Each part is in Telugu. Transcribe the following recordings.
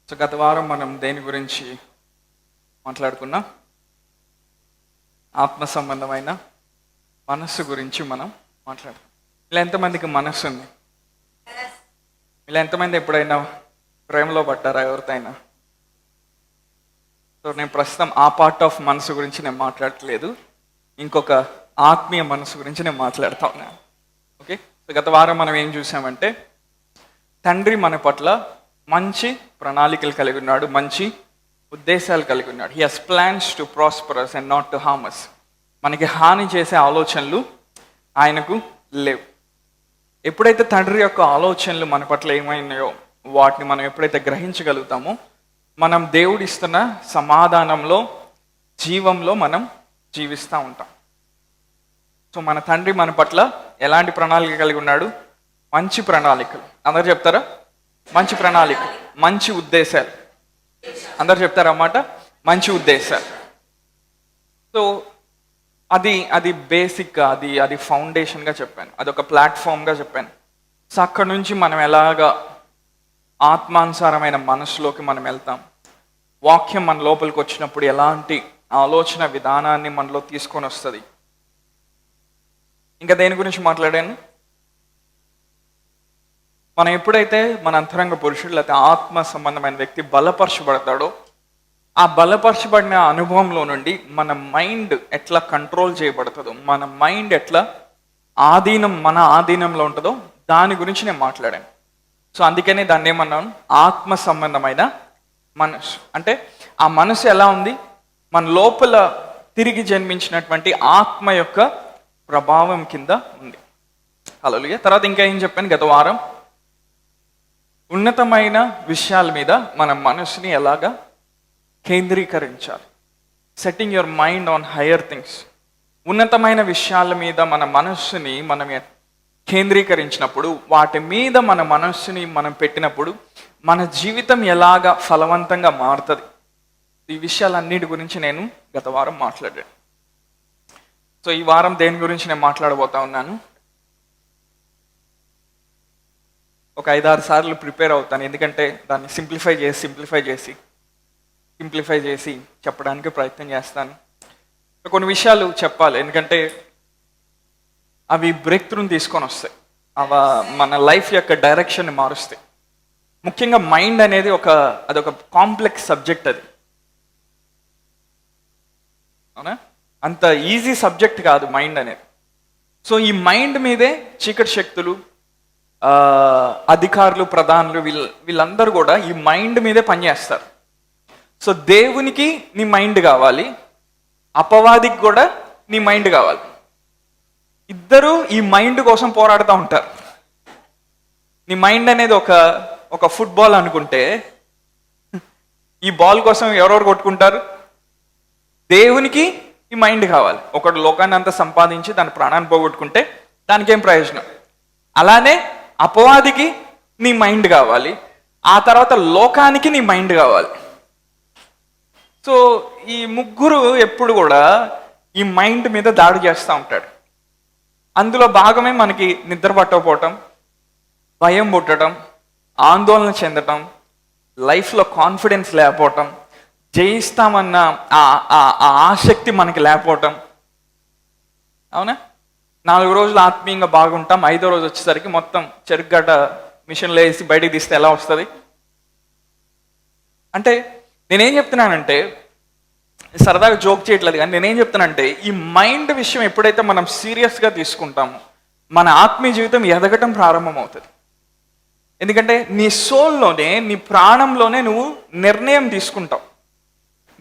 సో గత వారం మనం దేని గురించి మాట్లాడుకున్నాం? ఆత్మ సంబంధమైన మనస్సు గురించి మనం మాట్లాడుకున్నాం. ఇలా ఎంతమందికి మనస్సు ఉంది? ఇలా ఎంతమంది ఎప్పుడైనా ప్రేమలో పడ్డారా ఎవరితోనైనా? సో నేను ప్రస్తుతం ఆ పార్ట్ ఆఫ్ మనసు గురించి నేను మాట్లాడట్లేదు, ఇంకొక ఆత్మీయ మనసు గురించి నేను మాట్లాడుతా ఉన్నాను. ఓకే, సో గత వారం మనం ఏం చూసామంటే, తండ్రి మన పట్ల మంచి ప్రణాళికలు కలిగి ఉన్నాడు, మంచి ఉద్దేశాలు కలిగి ఉన్నాడు. He has plans to prosperous and not to harm us. మనకి హాని చేసే ఆలోచనలు ఆయనకు లేవు. ఎప్పుడైతే తండ్రి యొక్క ఆలోచనలు మన పట్ల ఏమైనాయో వాటిని మనం ఎప్పుడైతే గ్రహించగలుగుతామో, మనం దేవుడిస్తున్న సమాధానంలో, జీవంలో మనం జీవిస్తూ ఉంటాం. సో మన తండ్రి మన పట్ల ఎలాంటి ప్రణాళిక కలిగి ఉన్నాడు? మంచి ప్రణాళికలు. అందరు చెప్తారా? మంచి ప్రణాళికలు, మంచి ఉద్దేశాలు. అందరు చెప్తారన్నమాట, మంచి ఉద్దేశాలు. సో అది బేసిక్గా అది ఫౌండేషన్గా చెప్పాను, అదొక ప్లాట్ఫామ్గా చెప్పాను. సో అక్కడ నుంచి మనం ఎలాగా ఆత్మానుసారమైన మనసులోకి మనం వెళ్తాం, వాక్యం మన లోపలికి వచ్చినప్పుడు ఎలాంటి ఆలోచన విధానాన్ని మనలో తీసుకొని వస్తుంది. ఇంకా దేని గురించి మాట్లాడాను? మనం ఎప్పుడైతే మన అంతరంగ పురుషుడు లేకపోతే ఆత్మ సంబంధమైన వ్యక్తి బలపరచబడతాడో, ఆ బలపరచబడిన అనుభవంలో నుండి మన మైండ్ ఎట్లా కంట్రోల్ చేయబడుతుందో, మన మైండ్ ఎట్లా మన ఆధీనంలో ఉంటుందో దాని గురించి నేను మాట్లాడాను. సో అందుకనే దాన్ని ఏమన్నాను? ఆత్మ సంబంధమైన మనసు. అంటే ఆ మనసు ఎలా ఉంది? మన లోపల తిరిగి జన్మించినటువంటి ఆత్మ యొక్క ప్రభావం కింద ఉంది. హల్లెలూయా. తర్వాత ఇంకా ఏం చెప్పాను గత వారం? ఉన్నతమైన విషయాల మీద మన మనసుని ఎలాగా కేంద్రీకరించాలి. Setting your mind on higher things. ఉన్నతమైన విషయాల మీద మన మనస్సుని మనం కేంద్రీకరించినప్పుడు, వాటి మీద మన మనస్సుని మనం పెట్టినప్పుడు మన జీవితం ఎలాగా ఫలవంతంగా మారుతుంది. ఈ విషయాలన్నిటి గురించి నేను గత వారం మాట్లాడాను. సో ఈ వారం దేని గురించి నేను మాట్లాడబోతా ఉన్నాను? ఒక 5-6 సార్లు ప్రిపేర్ అవుతాను, ఎందుకంటే దాన్ని సింప్లిఫై చేసి చెప్పడానికి ప్రయత్నం చేస్తాను. కొన్ని విషయాలు చెప్పాలి, ఎందుకంటే అవి బ్రేక్ త్రూని తీసుకొని వస్తాయి, అవి మన లైఫ్ యొక్క డైరెక్షన్ని మారుస్తాయి. ముఖ్యంగా మైండ్ అనేది అదొక కాంప్లెక్స్ సబ్జెక్ట్. అది అవునా? అంత ఈజీ సబ్జెక్ట్ కాదు మైండ్ అనేది. సో ఈ మైండ్ మీదే చీకటి శక్తులు, అధికారులు, ప్రధానులు, వీళ్ళందరూ కూడా ఈ మైండ్ మీదే పనిచేస్తారు. సో దేవునికి నీ మైండ్ కావాలి, అపవాదికి కూడా నీ మైండ్ కావాలి. ఇద్దరు ఈ మైండ్ కోసం పోరాడుతూ ఉంటారు. నీ మైండ్ అనేది ఒక ఫుట్బాల్ అనుకుంటే, ఈ బాల్ కోసం ఎవరెవరు కొట్టుకుంటారు? దేవునికి ఈ మైండ్ కావాలి. ఒకడు లోకాన్ని అంతా సంపాదించి దాని ప్రాణాన్ని పోగొట్టుకుంటే దానికేం ప్రయోజనం? అలానే అపవాదికి నీ మైండ్ కావాలి, ఆ తర్వాత లోకానికి నీ మైండ్ కావాలి. సో ఈ ముగ్గురు ఎప్పుడు కూడా ఈ మైండ్ మీద దాడి చేస్తూ ఉంటాడు. అందులో భాగమే మనకి నిద్ర పట్టకపోవటం, భయం పుట్టడం, ఆందోళన చెందటం, లైఫ్లో కాన్ఫిడెన్స్ లేకపోవటం, జయిస్తామన్న ఆసక్తి మనకి లేకపోవటం. అవునా? 4 రోజులు ఆత్మీయంగా బాగుంటాం, 5వ రోజు వచ్చేసరికి మొత్తం చెరుగడ్డ మిషన్లో వేసి బయటికి తీస్తే ఎలా వస్తుంది? అంటే నేనేం చెప్తున్నానంటే, సరదాగా జోక్ చేయట్లేదు కానీ నేనేం చెప్తున్నానంటే, ఈ మైండ్ విషయం ఎప్పుడైతే మనం సీరియస్గా తీసుకుంటామో మన ఆత్మీయ జీవితం ఎదగటం ప్రారంభమవుతుంది. ఎందుకంటే నీ సోల్లోనే, నీ ప్రాణంలోనే నువ్వు నిర్ణయం తీసుకుంటావు.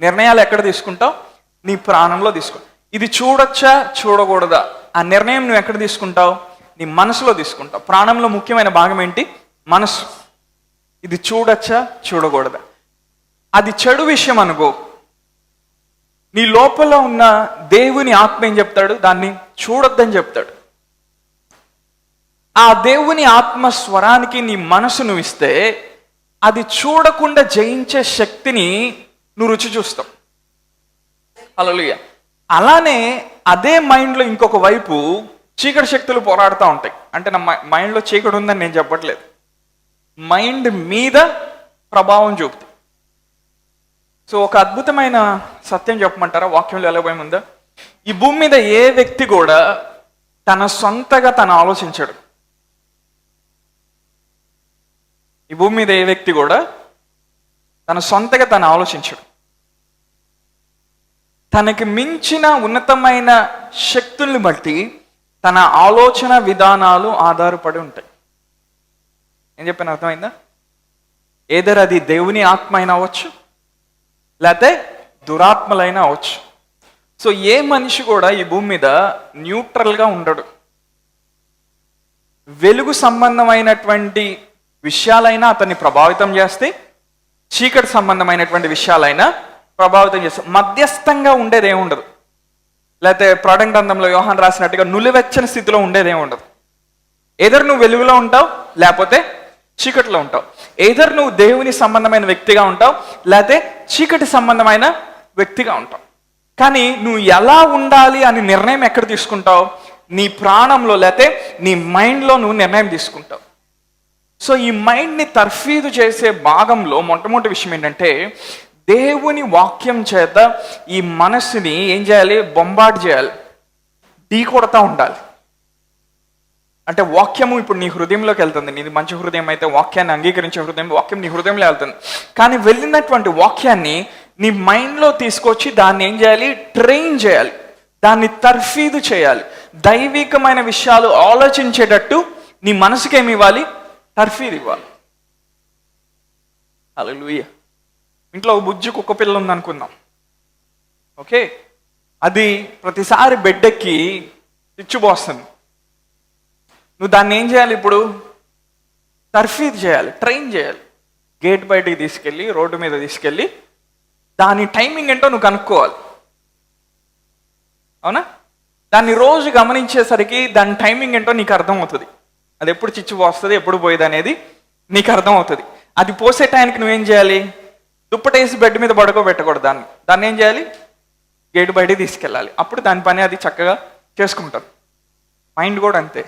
నిర్ణయాలు ఎక్కడ తీసుకుంటావు? నీ ప్రాణంలో తీసుకుంటావు. ఇది చూడొచ్చా చూడకూడదా ఆ నిర్ణయం నువ్వు ఎక్కడ తీసుకుంటావు? నీ మనసులో తీసుకుంటావు. ప్రాణంలో ముఖ్యమైన భాగం ఏంటి? మనసు. ఇది చూడొచ్చా చూడకూడదా? అది చెడు విషయం అనుకో, నీ లోపల ఉన్న దేవుని ఆత్మ ఏం చెప్తాడు? దాన్ని చూడొద్దని చెప్తాడు. ఆ దేవుని ఆత్మ స్వరానికి నీ మనసు నువ్వు ఇస్తే, అది చూడకుండా జయించే శక్తిని నువ్వు రుచి చూస్తావు. హల్లెలూయా. అలానే అదే మైండ్లో ఇంకొక వైపు చీకటి శక్తులు పోరాడుతూ ఉంటాయి. అంటే నా మైండ్లో చీకటి ఉందని నేను చెప్పట్లేదు, మైండ్ మీద ప్రభావం చూపుతాయి. సో ఒక అద్భుతమైన సత్యం చెప్పమంటారా వాక్యంలో వెళ్ళబోయే ముందా? ఈ భూమి మీద ఏ వ్యక్తి కూడా తన సొంతగా తను ఆలోచించాడు. ఈ భూమి మీద ఏ వ్యక్తి కూడా తన సొంతగా తను ఆలోచించాడు. తనకి మించిన ఉన్నతమైన శక్తుల్ని బట్టి తన ఆలోచన విధానాలు ఆధారపడి ఉంటాయి. ఏం చెప్పాను అర్థమైందా? ఏదర్ అది దేవుని ఆత్మ అయినా అవ్వచ్చు, లేకపోతే దురాత్మలైనా అవ్వచ్చు. సో ఏ మనిషి కూడా ఈ భూమి మీద న్యూట్రల్గా ఉండడు. వెలుగు సంబంధమైనటువంటి విషయాలైనా అతన్ని ప్రభావితం చేస్తే, చీకటి సంబంధమైనటువంటి విషయాలైనా ప్రభావితం చేస్తాయి. మధ్యస్థంగా ఉండేది ఏముండదు. లేకపోతే ప్రకటన గ్రంథంలో యోహాను రాసినట్టుగా నులివెచ్చని స్థితిలో ఉండేది ఏముండదు. ఏదర్ నువ్వు వెలుగులో ఉంటావు, లేకపోతే చీకటిలో ఉంటావు. ఏదర్ నువ్వు దేవుని సంబంధమైన వ్యక్తిగా ఉంటావు, లేకపోతే చీకటి సంబంధమైన వ్యక్తిగా ఉంటావు. కానీ నువ్వు ఎలా ఉండాలి అని నిర్ణయం ఎక్కడ తీసుకుంటావు? నీ ప్రాణంలో, లేకపోతే నీ మైండ్లో నువ్వు నిర్ణయం తీసుకుంటావు. సో ఈ మైండ్ని తర్ఫీదు చేసే భాగంలో మొట్టమొదటి విషయం ఏంటంటే, దేవుని వాక్యం చేత ఈ మనస్సుని ఏం చేయాలి? బొంబార్డ్ చేయాలి, ఢీ కొడతా ఉండాలి. అంటే వాక్యము ఇప్పుడు నీ హృదయంలోకి వెళ్తుంది. నీది మంచి హృదయం అయితే వాక్యాన్ని అంగీకరించే హృదయం, వాక్యం నీ హృదయంలో వెళ్తుంది. కానీ వెళ్ళినటువంటి వాక్యాన్ని నీ మైండ్లో తీసుకొచ్చి దాన్ని ఏం చేయాలి? ట్రైన్ చేయాలి, దాన్ని తర్ఫీదు చేయాలి. దైవికమైన విషయాలు ఆలోచించేటట్టు నీ మనసుకి ఏమి ఇవ్వాలి? తర్ఫీదు ఇవ్వాలి. హల్లెలూయా. ఇంట్లో ఒక బుజ్జి కుక్క పిల్ల ఉందనుకుందాం, ఓకే? అది ప్రతిసారి బెడ్డెక్కి ఇచ్చిపోస్తుంది. నువ్వు దాన్ని ఏం చేయాలి? ఇప్పుడు తర్ఫీదు చేయాలి, ట్రైన్ చేయాలి. గేట్ బయటికి తీసుకెళ్ళి, రోడ్డు మీద తీసుకెళ్ళి దాని టైమింగ్ ఏంటో నువ్వు కనుక్కోవాలి. అవునా? దాన్ని రోజు గమనించేసరికి దాని టైమింగ్ ఏంటో నీకు అర్థమవుతుంది. అది ఎప్పుడు చిచ్చు పోస్తుంది, ఎప్పుడు పోయేది అనేది నీకు అర్థమవుతుంది. అది పోసే టైంకి నువ్వేం చేయాలి? దుప్పటేసి బెడ్ మీద పడుకోబెట్టకూడదు. దాన్ని ఏం చేయాలి? గేటు బయటికి తీసుకెళ్ళాలి. అప్పుడు దాని పని అది చక్కగా చేసుకుంటుంది. మైండ్ కూడా అంతే.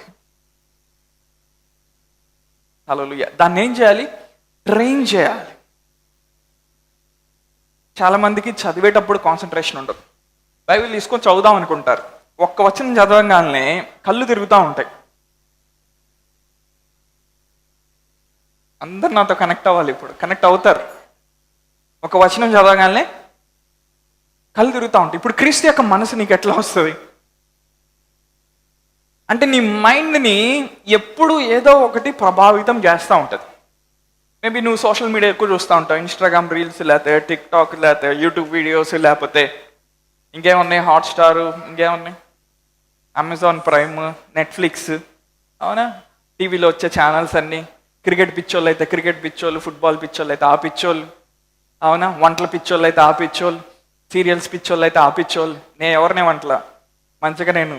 హల్లెలూయా. దాన్ని ఏం చేయాలి? ట్రైన్ చేయాలి. చాలామందికి చదివేటప్పుడు కాన్సన్ట్రేషన్ ఉండదు. బైబిల్ తీసుకొని చదువుదాం అనుకుంటారు, ఒక్క వచనం చదవగానే కళ్ళు తిరుగుతూ ఉంటాయి. అందరు నాతో కనెక్ట్ అవ్వాలి, ఇప్పుడు కనెక్ట్ అవుతారు. ఒక వచనం చదవగానే కళ్ళు తిరుగుతూ ఉంటాయి. ఇప్పుడు క్రీస్తు యొక్క మనసు నీకు ఎట్లా వస్తుంది? అంటే నీ మైండ్ని ఎప్పుడు ఏదో ఒకటి ప్రభావితం చేస్తూ ఉంటుంది. మేబీ నువ్వు సోషల్ మీడియా ఎక్కువ చూస్తూ ఉంటావు, ఇన్స్టాగ్రామ్ రీల్స్, లేకపోతే టిక్టాక్, లేకపోతే యూట్యూబ్ వీడియోస్, లేకపోతే ఇంకేమున్నాయి, హాట్స్టార్, ఇంకేమున్నాయి, అమెజాన్ ప్రైమ్, నెట్ఫ్లిక్స్. అవునా? టీవీలో వచ్చే ఛానల్స్ అన్నీ. క్రికెట్ పిచ్చోళ్ళు అయితే క్రికెట్ పిచ్చోళ్ళు, ఫుట్బాల్ పిచ్చోళ్ళు అయితే ఆ పిచ్చోళ్ళు. అవునా? వంటల పిచ్చోళ్ళు అయితే ఆ పిచ్చోళ్ళు, సీరియల్స్ పిచ్చోళ్ళు అయితే ఆ పిచ్చోళ్ళు. నేను ఎవరినే వంటల మంచిగా నేను.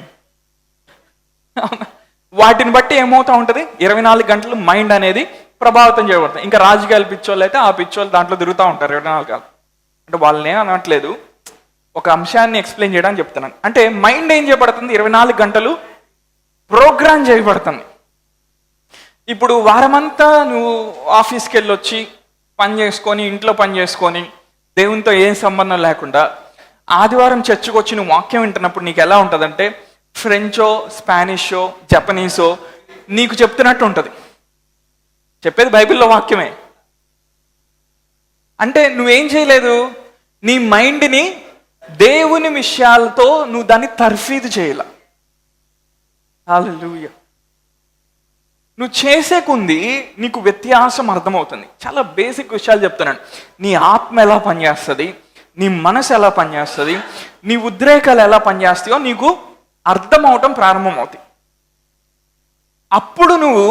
అవునా? వాటిని బట్టి ఏమవుతూ ఉంటుంది? 24 గంటలు మైండ్ అనేది ప్రభావితం చేయబడుతుంది. ఇంకా రాజకీయాలు పిచ్చోళ్ళు అయితే ఆ పిచ్చోళ్ళు దాంట్లో తిరుగుతూ ఉంటారు 24 గంటలు. అంటే వాళ్ళనే అనట్లేదు, ఒక అంశాన్ని ఎక్స్ప్లెయిన్ చేయడానికి చెప్తున్నాను. అంటే మైండ్ ఏం చేయబడుతుంది? 24 గంటలు ప్రోగ్రామ్ చేయబడుతుంది. ఇప్పుడు వారమంతా నువ్వు ఆఫీస్కి వెళ్ళొచ్చి పని చేసుకొని, ఇంట్లో పని చేసుకొని, దేవునితో ఏం సంబంధం లేకుండా ఆదివారం చర్చికి వచ్చి నువ్వు వాక్యం వింటున్నప్పుడు నీకు ఎలా ఉంటుందంటే, ఫ్రెంచో, స్పానిషో, జపనీసో నీకు చెప్తున్నట్టు ఉంటుంది. చెప్పేది బైబిల్లో వాక్యమే. అంటే నువ్వేం చేయలేదు, నీ మైండ్ని దేవుని విషయాలతో నువ్వు దాన్ని తర్ఫీదు చేయాల. హల్లెలూయా. నువ్వు చేసే కొంది నీకు వ్యత్యాసం అర్థమవుతుంది. చాలా బేసిక్ విషయాలు చెప్తున్నాను. నీ ఆత్మ ఎలా పనిచేస్తుంది, నీ మనసు ఎలా పనిచేస్తుంది, నీ ఉద్రేకాలు ఎలా పనిచేస్తాయో నీకు అర్థమవటం ప్రారంభమవుతాయి. అప్పుడు నువ్వు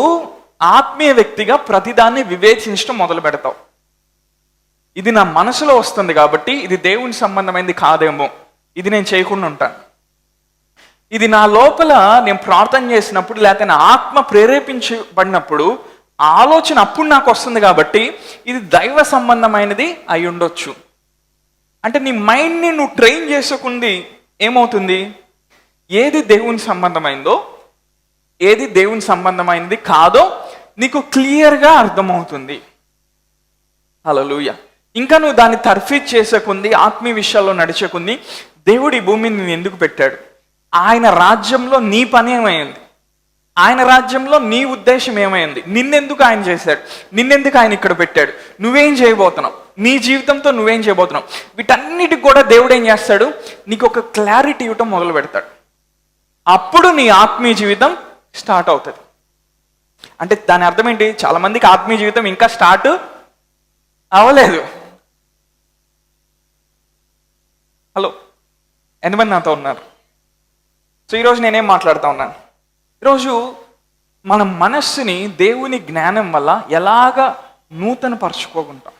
ఆత్మీయ వ్యక్తిగా ప్రతిదాన్ని వివేచించడం మొదలు పెడతావు. ఇది నా మనసులో వస్తుంది కాబట్టి ఇది దేవుని సంబంధమైనది కాదేమో, ఇది నేను చేయకుండా ఉంటాను. ఇది నా లోపల నేను ప్రార్థన చేసినప్పుడు, లేకపోతే నా ఆత్మ ప్రేరేపించబడినప్పుడు ఆలోచన అప్పుడు నాకు వస్తుంది కాబట్టి ఇది దైవ సంబంధమైనది అయి ఉండొచ్చు. అంటే నీ మైండ్ని నువ్వు ట్రైన్ చేసుకుంది ఏమవుతుంది? ఏది దేవుని సంబంధమైందో, ఏది దేవుని సంబంధమైనది కాదో నీకు క్లియర్గా అర్థమవుతుంది. హల్లెలూయా. ఇంకా నువ్వు దాన్ని తర్ఫీజ్ చేసేకుంది, ఆత్మీయ విషయాల్లో నడిచేకుంది, దేవుడు ఈ భూమిని నేను ఎందుకు పెట్టాడు, ఆయన రాజ్యంలో నీ పని ఏమైంది, ఆయన రాజ్యంలో నీ ఉద్దేశం ఏమైంది, నిన్నెందుకు ఆయన చేశాడు, నిన్నెందుకు ఆయన ఇక్కడ పెట్టాడు, నువ్వేం చేయబోతున్నావు, నీ జీవితంతో నువ్వేం చేయబోతున్నావు, వీటన్నిటికి కూడా దేవుడు ఏం చేస్తాడు, నీకు ఒక క్లారిటీ ఇవ్వటం మొదలు పెడతాడు. అప్పుడు నీ ఆత్మీయ జీవితం స్టార్ట్ అవుతుంది. అంటే దాని అర్థం ఏంటి, చాలా మందికి ఆత్మీయ జీవితం ఇంకా స్టార్ట్ అవ్వలేదు. హలో, ఎంతమంది నాతో ఉన్నారు? సో ఈరోజు నేనేం మాట్లాడుతూ ఉన్నాను, ఈరోజు మన మనస్సుని దేవుని జ్ఞానం వల్ల ఎలాగ నూతన పరుచుకోకుంటాం.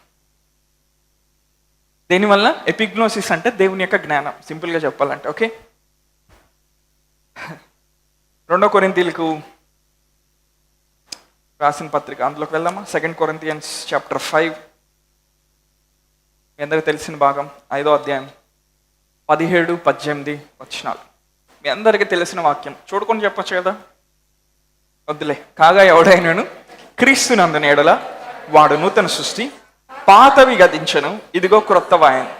దేనివల్ల? ఎపిగ్నోసిస్ అంటే దేవుని యొక్క జ్ఞానం, సింపుల్గా చెప్పాలంటే. ఓకే, 2 కొరింథీయులకు రాసిన పత్రిక, అందులోకి వెళ్దామా? 2 Corinthians చాప్టర్ 5, మీ అందరికి తెలిసిన భాగం, 5వ అధ్యాయం 17-18 వచనాలు. మీ అందరికీ తెలిసిన వాక్యం, చూడుకొని చెప్పచ్చు కదా, వద్దులే. కాగా ఎవడైనను క్రీస్తునందున ఎడల వాడు నూతన సృష్టి, పాతవి గతించను, ఇదిగో క్రొత్త వాయను,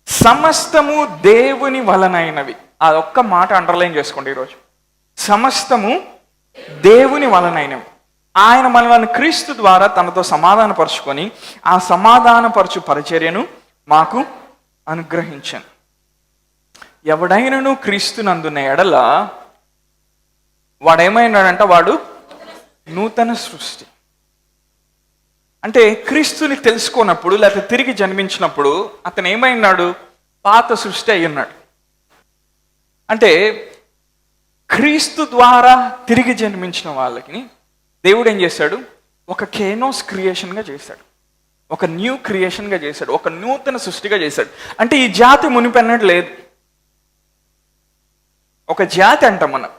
సమస్తము దేవుని వలనైనవి. అదొక్క మాట అండర్లైన్ చేసుకోండి ఈరోజు. సమస్తము దేవుని వలనైనవి. ఆయన మనల్ని క్రీస్తు ద్వారా తనతో సమాధానపరుచుకొని ఆ సమాధానపరచు పరిచర్యను మాకు అనుగ్రహించాను. ఎవడైనను క్రీస్తునందున ఎడల వాడేమైనాడంట, వాడు నూతన సృష్టి. అంటే క్రీస్తుని తెలుసుకున్నప్పుడు లేకపోతే తిరిగి జన్మించినప్పుడు అతను ఏమైనాడు, పాత సృష్టి అయి ఉన్నాడు. అంటే క్రీస్తు ద్వారా తిరిగి జన్మించిన వాళ్ళకి దేవుడు ఏం చేశాడు, ఒక కేనోస్ క్రియేషన్గా చేశాడు, ఒక న్యూ క్రియేషన్గా చేశాడు, ఒక నూతన సృష్టిగా చేశాడు. అంటే ఈ జాతి మునిపెన్నట్టు లేదు. ఒక జాతి అంట మనం,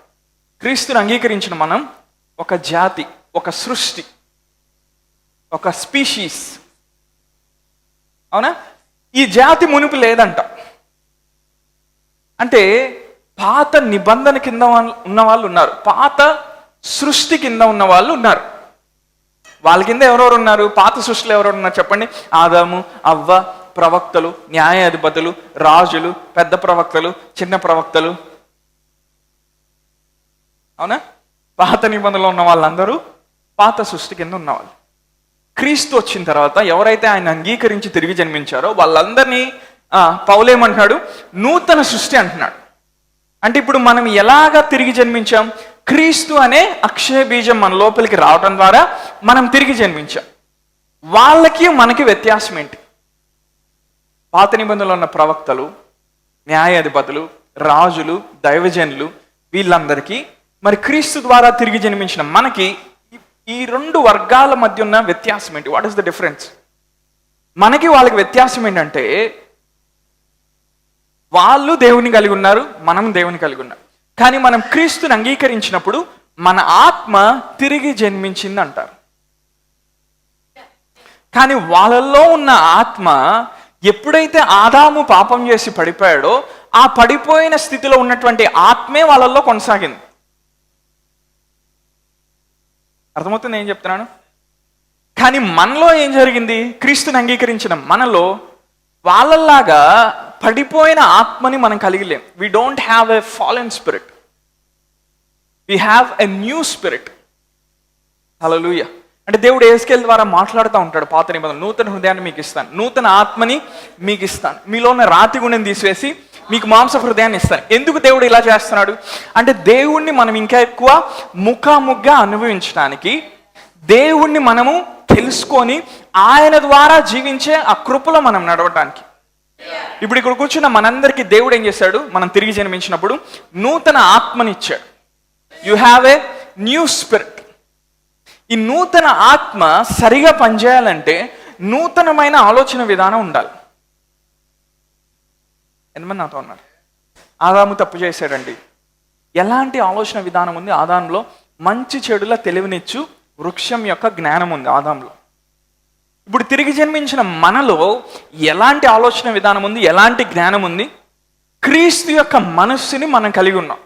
క్రీస్తుని అంగీకరించిన మనం ఒక జాతి, ఒక సృష్టి, ఒక స్పీషీస్. అవునా? ఈ జాతి మునుపు లేదంట. అంటే పాత నిబంధన కింద ఉన్న వాళ్ళు ఉన్నారు, పాత సృష్టి కింద ఉన్న వాళ్ళు ఉన్నారు. వాళ్ళ కింద ఎవరెవరు ఉన్నారు? పాత సృష్టిలో ఎవరెవరు ఉన్నారు చెప్పండి? ఆదాము, అవ్వ, ప్రవక్తలు, న్యాయాధిపతులు, రాజులు, పెద్ద ప్రవక్తలు, చిన్న ప్రవక్తలు. అవునా? పాత నిబంధనలో ఉన్న వాళ్ళందరూ పాత సృష్టి కింద ఉన్నవాళ్ళు. క్రీస్తు వచ్చిన తర్వాత ఎవరైతే ఆయన అంగీకరించి తిరిగి జన్మించారో వాళ్ళందరినీ పౌలేమంటున్నాడు, నూతన సృష్టి అంటున్నాడు. అంటే ఇప్పుడు మనం ఎలాగా తిరిగి జన్మించాం? క్రీస్తు అనే అక్షయ బీజం మన లోపలికి రావడం ద్వారా మనం తిరిగి జన్మించాం. వాళ్ళకి మనకి వ్యత్యాసం ఏంటి? పాత నిబంధనలో ఉన్న ప్రవక్తలు, న్యాయాధిపతులు, రాజులు, దైవజనులు, వీళ్ళందరికీ మరి క్రీస్తు ద్వారా తిరిగి జన్మించిన మనకి ఈ 2 వర్గాల మధ్య ఉన్న వ్యత్యాసం ఏంటి? What is the difference? మనకి వాళ్ళకి వ్యత్యాసం ఏంటంటే, వాళ్ళు దేవుని కలిగి ఉన్నారు, మనం దేవుని కలిగి ఉన్నాం. కానీ మనం క్రీస్తుని అంగీకరించినప్పుడు మన ఆత్మ తిరిగి జన్మించింది అంటారు. కానీ వాళ్ళల్లో ఉన్న ఆత్మ ఎప్పుడైతే ఆదాము పాపం చేసి పడిపోయాడో ఆ పడిపోయిన స్థితిలో ఉన్నటువంటి ఆత్మే వాళ్ళల్లో కొనసాగింది. అర్థమవుతుంది ఏం చెప్తున్నాను? కానీ మనలో ఏం జరిగింది? క్రీస్తుని అంగీకరించిన మనలో వాళ్ళలాగా పడిపోయిన ఆత్మని మనం కలిగిలేం. We don't have a fallen spirit, we have a new spirit. హల్లెలూయా. అంటే దేవుడు యేసుకేలు ద్వారా మాట్లాడుతూ ఉంటాడు పాత నిబంధన, నూతన హృదయాన్ని మీకు ఇస్తాను, నూతన ఆత్మని మీకు ఇస్తాను, మీలో ఉన్న రాతి గుణం తీసివేసి మీకు మాంస హృదయాన్ని ఇస్తాను. ఎందుకు దేవుడు ఇలా చేస్తున్నాడు అంటే, దేవుణ్ణి మనం ఇంకా ఎక్కువ ముఖాముఖిగా అనుభవించడానికి, దేవుణ్ణి మనము తెలుసుకొని ఆయన ద్వారా జీవించే ఆ కృపలో మనం నడవటానికి. ఇప్పుడు ఇక్కడ కూర్చున్న మనందరికీ దేవుడు ఏం చేశాడు? మనం తిరిగి జన్మించినప్పుడు నూతన ఆత్మనిచ్చాడు. You have a new spirit. ఈ నూతన ఆత్మ సరిగా పనిచేయాలంటే నూతనమైన ఆలోచన విధానం ఉండాలి. ఎంతమంది నాతో ఉన్నారు? ఆదాము తప్పు చేశాడండి. ఎలాంటి ఆలోచన విధానం ఉంది ఆదాంలో? మంచి చెడుల తెలివినిచ్చు వృక్షం యొక్క జ్ఞానం ఉంది ఆదాంలో. ఇప్పుడు తిరిగి జన్మించిన మనలో ఎలాంటి ఆలోచన విధానం ఉంది? ఎలాంటి జ్ఞానం ఉంది? క్రీస్తు యొక్క మనస్సుని మనం కలిగి ఉన్నాం.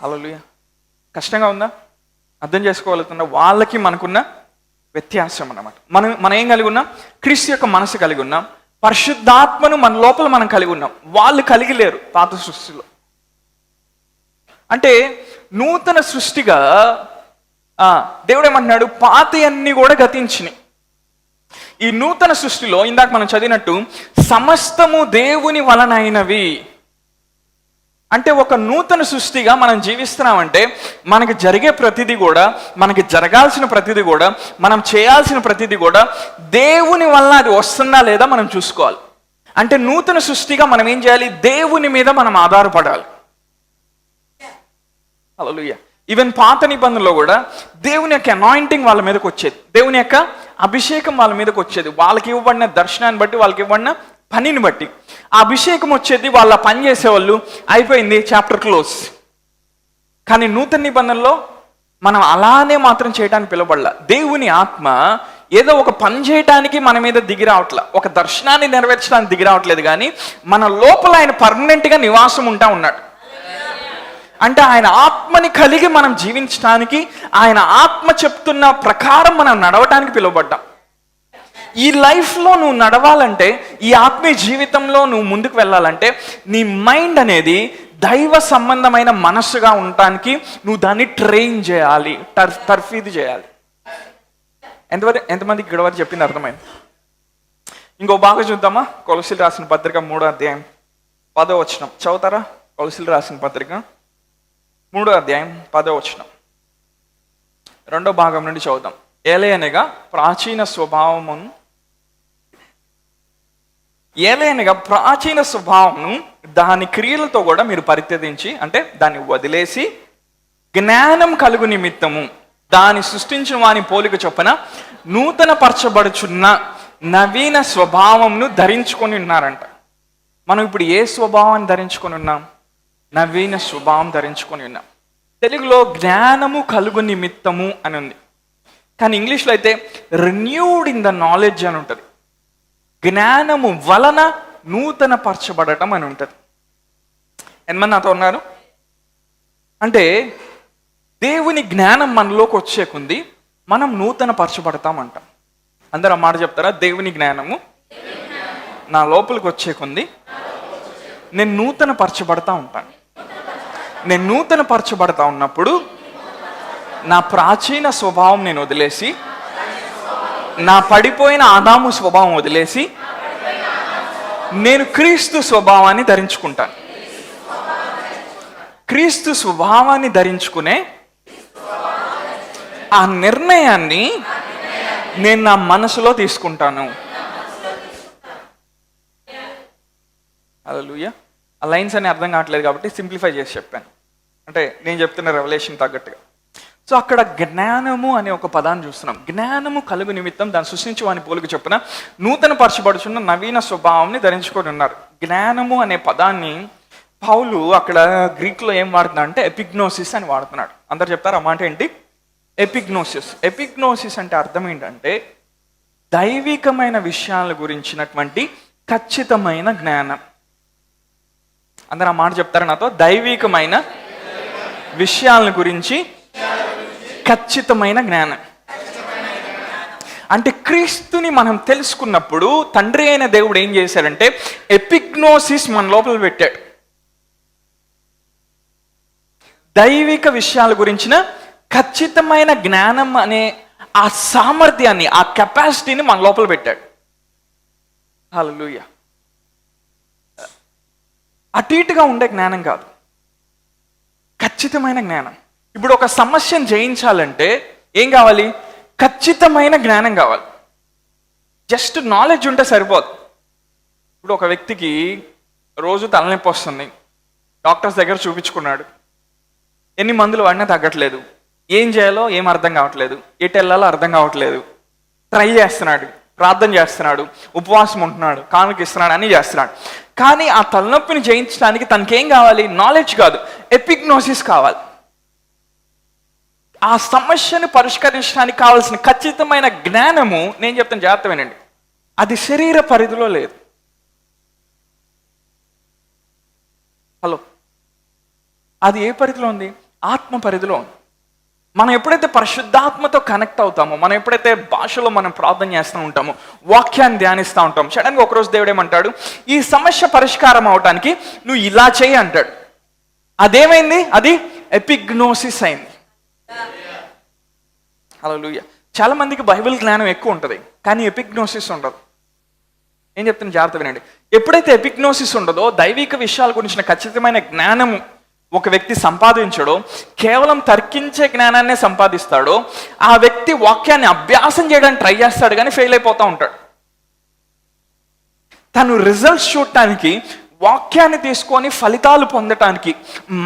హల్లెలూయా. కష్టంగా ఉందా? అర్థం చేసుకోగలుగుతుందా వాళ్ళకి మనకున్న వ్యత్యాసం అన్నమాట. మనం ఏం కలిగి ఉన్నాం? క్రీస్తు యొక్క మనసు కలిగి ఉన్నాం. పరిశుద్ధాత్మను మన లోపల మనం కలిగి ఉన్నాం. వాళ్ళు కలిగి లేరు పాత సృష్టిలో. అంటే నూతన సృష్టిగా దేవుడు ఏమంటున్నాడు? పాత అన్ని కూడా గతించినాయి. ఈ నూతన సృష్టిలో ఇందాక మనం చదివినట్టు సమస్తము దేవుని వలనైనవి. అంటే ఒక నూతన సృష్టిగా మనం జీవిస్తున్నామంటే మనకి జరిగే ప్రతిదీ కూడా, మనకి జరగాల్సిన ప్రతిదీ కూడా, మనం చేయాల్సిన ప్రతిదీ కూడా దేవుని వలన అది వస్తుందా లేదా మనం చూసుకోవాలి. అంటే నూతన సృష్టిగా మనం ఏం చేయాలి? దేవుని మీద మనం ఆధారపడాలి. హల్లెలూయా. ఈవెన్ పాత నిబంధనలో కూడా దేవుని యొక్క అనాయింటింగ్ వాళ్ళ మీదకి వచ్చేది, దేవుని యొక్క అభిషేకం వాళ్ళ మీదకి వచ్చేది. వాళ్ళకి ఇవ్వబడిన దర్శనాన్ని బట్టి, వాళ్ళకి ఇవ్వబడిన పనిని బట్టి ఆ అభిషేకం వచ్చేది. వాళ్ళ పని చేసేవాళ్ళు, అయిపోయింది, చాప్టర్ క్లోజ్. కానీ నూతన నిబంధనలో మనం అలానే మాత్రం చేయడానికి పిలవబడలా. దేవుని ఆత్మ ఏదో ఒక పని చేయడానికి మన మీద దిగి రావట్లా, ఒక దర్శనాన్ని నెరవేర్చడానికి దిగి రావట్లేదు, కానీ మన లోపల ఆయన పర్మనెంట్గా నివాసం ఉంటా ఉన్నాడు. అంటే ఆయన ఆత్మని కలిగి మనం జీవించడానికి, ఆయన ఆత్మ చెప్తున్న ప్రకారం మనం నడవటానికి పిలువబడ్డాం. ఈ లైఫ్లో నువ్వు నడవాలంటే, ఈ ఆత్మీయ జీవితంలో నువ్వు ముందుకు వెళ్ళాలంటే నీ మైండ్ అనేది దైవ సంబంధమైన మనస్సుగా ఉండటానికి నువ్వు దాన్ని ట్రైన్ చేయాలి, తర్ఫీదు చేయాలి. ఎంతమందికి ఇక్కడ వరకు చెప్పింది అర్థమైంది? ఇంకో బాగా చూద్దామా? కొలసీలు రాసిన పత్రిక 3వ అధ్యాయం 10వ వచనం చదువుతారా? కొలసీలు రాసిన పత్రిక 3వ అధ్యాయం 10వ వచనం, 2వ భాగం నుండి చదువుతాం. ఏలయనగా ప్రాచీన స్వభావమును దాని క్రియలతో కూడా మీరు పరిత్యజించి, అంటే దాన్ని వదిలేసి జ్ఞానం కలుగు నిమిత్తము దాన్ని సృష్టించిన వాని పోలిక చొప్పున నూతన పరచబడుచున్న నవీన స్వభావంను ధరించుకొని ఉన్నారంట. మనం ఇప్పుడు ఏ స్వభావాన్ని ధరించుకొని ఉన్నాం? నవీన స్వభావం ధరించుకొని ఉన్నాం. తెలుగులో జ్ఞానము కలుగు నిమిత్తము అని ఉంది, కానీ ఇంగ్లీష్లో అయితే రెన్యూడ్ ఇన్ ద నాలెడ్జ్ అని ఉంటుంది. జ్ఞానము వలన నూతన పరచబడటం అని ఉంటుంది. ఎంతమంది నాతో ఉన్నారు? అంటే దేవుని జ్ఞానం మనలోకి వచ్చే కొంది మనం నూతన పరచబడతామంట. అందరూ ఆ మాట చెప్తారా? దేవుని జ్ఞానము నా లోపలికి వచ్చే కొంది నేను నూతన పరచబడతా ఉంటాను. నేను నూతన పరచబడతా ఉన్నప్పుడు నా ప్రాచీన స్వభావం నేను వదిలేసి, నా పడిపోయిన ఆదాము స్వభావం వదిలేసి నేను క్రీస్తు స్వభావాన్ని ధరించుకుంటాను. క్రీస్తు స్వభావాన్ని ధరించుకునే ఆ నిర్ణయాన్ని నేను నా మనసులో తీసుకుంటాను. హల్లెలూయా. ఆ లైన్స్ అని అర్థం కావట్లేదు కాబట్టి సింప్లిఫై చేసి చెప్పాను, అంటే నేను చెప్తున్న రెవల్యూషన్ తగ్గట్టుగా. సో అక్కడ జ్ఞానము అనే ఒక పదాన్ని చూస్తున్నాం. జ్ఞానము కలుగు నిమిత్తం దాన్ని సృష్టించి వాని పోలిక చొప్పున నూతన పరచబడుచున్న నవీన స్వభావంని ధరించుకొని ఉన్నారు. జ్ఞానము అనే పదాన్ని పౌలు అక్కడ గ్రీక్లో ఏం వాడుతున్నాడు అంటే ఎపిగ్నోసిస్ అని వాడుతున్నాడు. అందరు చెప్తారు ఆ మాట ఏంటి? ఎపిగ్నోసిస్. ఎపిగ్నోసిస్ అంటే అర్థం ఏంటంటే దైవికమైన విషయాల గురించినటువంటి ఖచ్చితమైన జ్ఞానం. అందరు ఆ మాట చెప్తారా నాతో? దైవికమైన విషయాల గురించి ఖచ్చితమైన జ్ఞానం. అంటే క్రీస్తుని మనం తెలుసుకున్నప్పుడు తండ్రి అయిన దేవుడు ఏం చేశాడంటే ఎపిగ్నోసిస్ మన లోపల పెట్టాడు. దైవిక విషయాల గురించిన ఖచ్చితమైన జ్ఞానం అనే ఆ సామర్థ్యాన్ని, ఆ కెపాసిటీని మన లోపల పెట్టాడు. హల్లెలూయా. అటు ఇటుగా ఉండే జ్ఞానం కాదు, ఖచ్చితమైన జ్ఞానం. ఇప్పుడు ఒక సమస్యను జయించాలంటే ఏం కావాలి? ఖచ్చితమైన జ్ఞానం కావాలి. జస్ట్ నాలెడ్జ్ ఉంటే సరిపోదు. ఇప్పుడు ఒక వ్యక్తికి రోజు తలనొప్పి వస్తుంది, డాక్టర్స్ దగ్గర చూపించుకున్నాడు, ఎన్ని మందులు వాడినా తగ్గట్లేదు, ఏం చేయాలో ఏం అర్థం కావట్లేదు, ఎటు వెళ్ళాలో అర్థం కావట్లేదు, ట్రై చేస్తున్నాడు, ప్రార్థన చేస్తున్నాడు, ఉపవాసం ఉంటున్నాడు, కానుక ఇస్తున్నాడు, అన్నీ చేస్తున్నాడు. కానీ ఆ తలనొప్పిని జయించడానికి తనకేం కావాలి? నాలెడ్జ్ కాదు, ఎపిగ్నోసిస్ కావాలి. ఆ సమస్యను పరిష్కరించడానికి కావాల్సిన ఖచ్చితమైన జ్ఞానము, నేను చెప్తాను జాగ్రత్త వినండి, అది శరీర పరిధిలో లేదు. హలో, అది ఏ పరిధిలో ఉంది? ఆత్మ పరిధిలో ఉంది. మనం ఎప్పుడైతే పరిశుద్ధాత్మతో కనెక్ట్ అవుతామో, మనం ఎప్పుడైతే భాషలో మనం ప్రార్థన చేస్తూ ఉంటామో, వాక్యాన్ని ధ్యానిస్తూ ఉంటాం, సడన్గా ఒకరోజు దేవుడు ఏమంటాడు, ఈ సమస్య పరిష్కారం అవటానికి నువ్వు ఇలా చేయి అంటాడు. అదేమైంది? అది ఎపిగ్నోసిస్ అయింది. హల్లెలూయా. చాలా మందికి బైబిల్ జ్ఞానం ఎక్కువ ఉంటుంది, కానీ ఎపిగ్నోసిస్ ఉండదు. ఏం చెప్తున్నా జాగ్రత్త వినండి. ఎప్పుడైతే ఎపిగ్నోసిస్ ఉండదో, దైవిక విషయాల గురించిన ఖచ్చితమైన జ్ఞానం ఒక వ్యక్తి సంపాదించడో, కేవలం తర్కించే జ్ఞానాన్నే సంపాదిస్తాడో, ఆ వ్యక్తి వాక్యాన్ని అభ్యాసం చేయడానికి ట్రై చేస్తాడు కానీ ఫెయిల్ అయిపోతూ ఉంటాడు. తను రిజల్ట్స్ చూడటానికి, వాక్యాన్ని తీసుకొని ఫలితాలు పొందటానికి,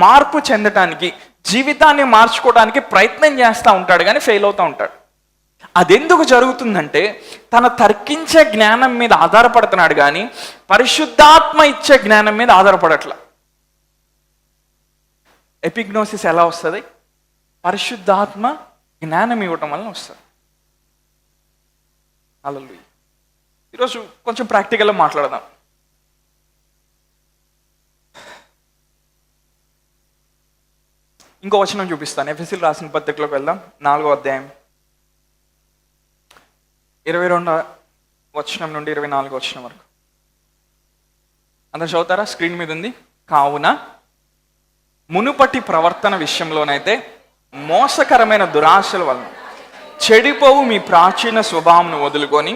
మార్పు చెందటానికి, జీవితాన్ని మార్చుకోవడానికి ప్రయత్నం చేస్తూ ఉంటాడు కానీ ఫెయిల్ అవుతూ ఉంటాడు. అదెందుకు జరుగుతుందంటే తన తర్కించే జ్ఞానం మీద ఆధారపడుతున్నాడు కానీ పరిశుద్ధాత్మ ఇచ్చే జ్ఞానం మీద ఆధారపడట్ల. ఎపిగ్నోసిస్ ఎలా వస్తుంది? పరిశుద్ధాత్మ జ్ఞానం ఇవ్వటం వలన వస్తుంది. హల్లెలూయా. ఈరోజు కొంచెం ప్రాక్టికల్గా మాట్లాడదాం. ఇంకో వచనం చూపిస్తాను. ఎఫెసీయులకు రాసిన పత్రికలోకి వెళ్దాం. 4వ అధ్యాయం 22వ వచనం నుండి 24వ వచనం వరకు. అందరూ చదువుతారా? స్క్రీన్ మీద ఉంది. కావున మునుపటి ప్రవర్తన విషయంలోనైతే మోసకరమైన దురాశల వలన చెడిపోవు మీ ప్రాచీన స్వభావంను వదులుకొని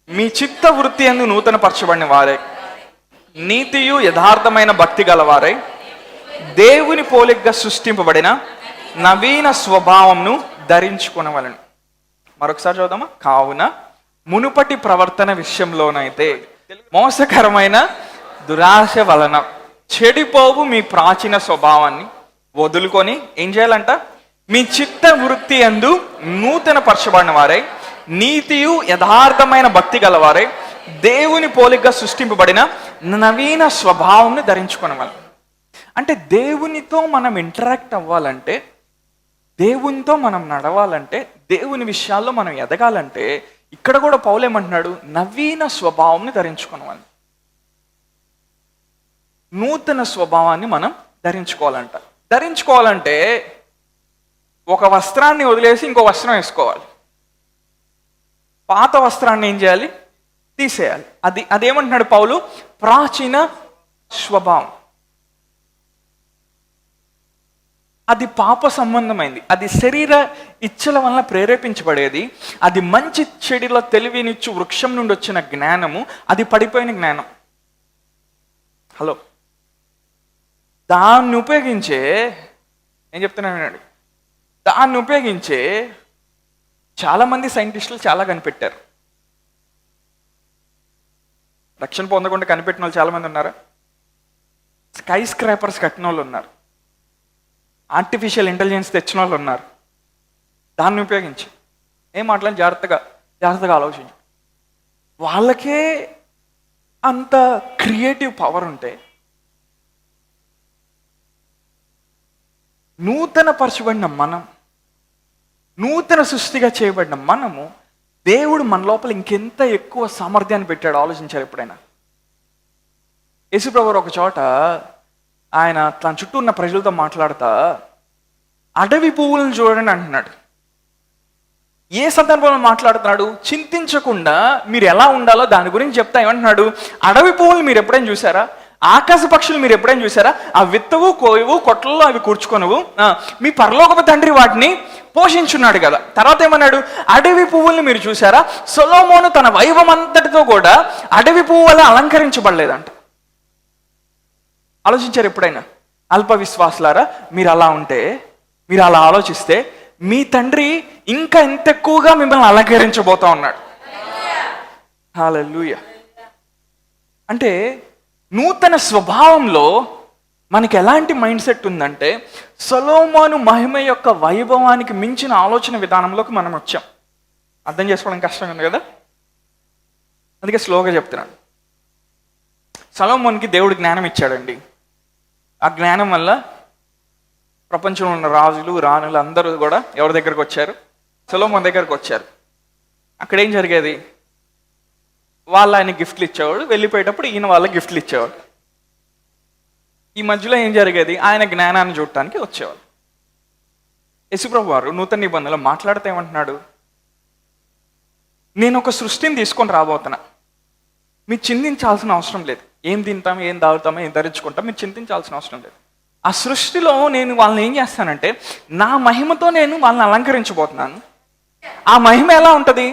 మీ చిత్త వృత్తి యందు నూతన పరచబడిన వారే నీతియు యథార్థమైన భక్తి గలవారై దేవుని పోలికగా సృష్టింపబడిన నవీన స్వభావంను ధరించుకొనవలెను. మరొకసారి చదువుదామా. కావున మునుపటి ప్రవర్తన విషయంలోనైతే మోసకరమైన దురాశ వలన చెడిపోవు మీ ప్రాచీన స్వభావాన్ని వదులుకొని ఏం చేయాలంట? మీ చిత్త వృత్తి యందు నూతన పరచబడిన వారై నీతియు యథార్థమైన భక్తి గలవారై దేవుని పోలికగా సృష్టింపబడిన నవీన స్వభావంను ధరించుకొనవలెను. అంటే దేవునితో మనం ఇంటరాక్ట్ అవ్వాలంటే, దేవునితో మనం నడవాలంటే, దేవుని విషయాల్లో మనం ఎదగాలంటే, ఇక్కడ కూడా పౌలు ఏమంటున్నాడు? నవీన స్వభావాన్ని ధరించుకోవాలి. నూతన స్వభావాన్ని మనం ధరించుకోవాలంటే ఒక వస్త్రాన్ని వదిలేసి ఇంకో వస్త్రం వేసుకోవాలి. పాత వస్త్రాన్ని ఏం చేయాలి? తీసేయాలి. అదేమంటున్నాడు పౌలు? ప్రాచీన స్వభావం. అది పాప సంబంధమైంది, అది శరీర ఇచ్చల వలన ప్రేరేపించబడేది, అది మంచి చెడుల తెలివినిచ్చు వృక్షం నుండి వచ్చిన జ్ఞానము, అది పడిపోయిన జ్ఞానం. హలో, దాన్ని ఉపయోగించే ఏం చెప్తున్నానండి, దాన్ని ఉపయోగించే చాలామంది సైంటిస్టులు చాలా కనిపెట్టారు. రక్షణ పొందకుండా కనిపెట్టిన వాళ్ళు చాలామంది ఉన్నారు. స్కై స్క్రాపర్స్ కట్టిన వాళ్ళు ఉన్నారు. ఆర్టిఫిషియల్ ఇంటెలిజెన్స్ తెచ్చిన వాళ్ళు ఉన్నారు. దాన్ని ఉపయోగించి ఏం మాట్లాడి జాగ్రత్తగా ఆలోచించు. వాళ్ళకే అంత క్రియేటివ్ పవర్ ఉంటే, నూతన పరచబడిన మనం, నూతన సృష్టిగా చేయబడిన మనము, దేవుడు మన లోపల ఇంకెంత ఎక్కువ సామర్థ్యాన్ని పెట్టాడు ఆలోచించారు ఎప్పుడైనా? యేసుప్రభువు ఒక చోట ఆయన తన చుట్టూ ఉన్న ప్రజలతో మాట్లాడుతా అడవి పువ్వులను చూడండి అంటున్నాడు. ఏ సందర్భంలో మాట్లాడుతున్నాడు? చింతించకుండా మీరు ఎలా ఉండాలో దాని గురించి చెప్తా ఏమంటున్నాడు? అడవి పువ్వులు మీరు ఎప్పుడైనా చూసారా? ఆకాశ పక్షులు మీరు ఎప్పుడైనా చూసారా? ఆ విత్తవు, కోయవు, కొట్లలో అవి కూర్చుకొనవు, మీ పరలోకపు తండ్రి వాటిని పోషించున్నాడు కదా. తర్వాత ఏమన్నాడు? అడవి పువ్వుల్ని మీరు చూసారా? సొలొమోను తన వైభవం అంతటితో కూడా అడవి పువ్వు వల్ల అలంకరించబడలేదంట. ఆలోచించారు ఎప్పుడైనా? అల్ప విశ్వాసులారా, మీరు అలా ఉంటే, మీరు అలా ఆలోచిస్తే మీ తండ్రి ఇంకా ఎంత ఎక్కువగా మిమ్మల్ని అలంకరించబోతా ఉన్నాడు. హల్లెలూయా. అంటే నూతన స్వభావంలో మనకి ఎలాంటి మైండ్ సెట్ ఉందంటే, సొలొమోను మహిమ యొక్క వైభవానికి మించిన ఆలోచన విధానంలోకి మనం వచ్చాం. అర్థం చేసుకోవడం కష్టంగా ఉంది కదా, అందుకే స్లోగా చెప్తున్నాను. సొలొమోనుకి దేవుడు జ్ఞానం ఇచ్చాడండి. ఆ జ్ఞానం వల్ల ప్రపంచంలో ఉన్న రాజులు, రాణులు అందరూ కూడా ఎవరి దగ్గరకు వచ్చారు? సొలొమోను దగ్గరకు వచ్చారు. అక్కడ ఏం జరిగేది? వాళ్ళు ఆయన గిఫ్ట్లు ఇచ్చేవాడు, వెళ్ళిపోయేటప్పుడు ఈయన వాళ్ళకి గిఫ్ట్లు ఇచ్చేవాడు. ఈ మధ్యలో ఏం జరిగేది? ఆయన జ్ఞానాన్ని చూడటానికి వచ్చేవాళ్ళు. యేసుప్రభు వారు నూతన నిబంధనలో మాట్లాడితే ఏమంటున్నాడు? నేను ఒక సృష్టిని తీసుకొని రాబోతున్నా, మీరు చింతించాల్సిన అవసరం లేదు. ఏం తింటాం, ఏం తాగుతామో, ఏం ధరించుకుంటాం, మీరు చింతించాల్సిన అవసరం లేదు. ఆ సృష్టిలో నేను వాళ్ళని ఏం చేస్తానంటే నా మహిమతో నేను వాళ్ళని అలంకరించబోతున్నాను. ఆ మహిమ ఎలా ఉంటుంది?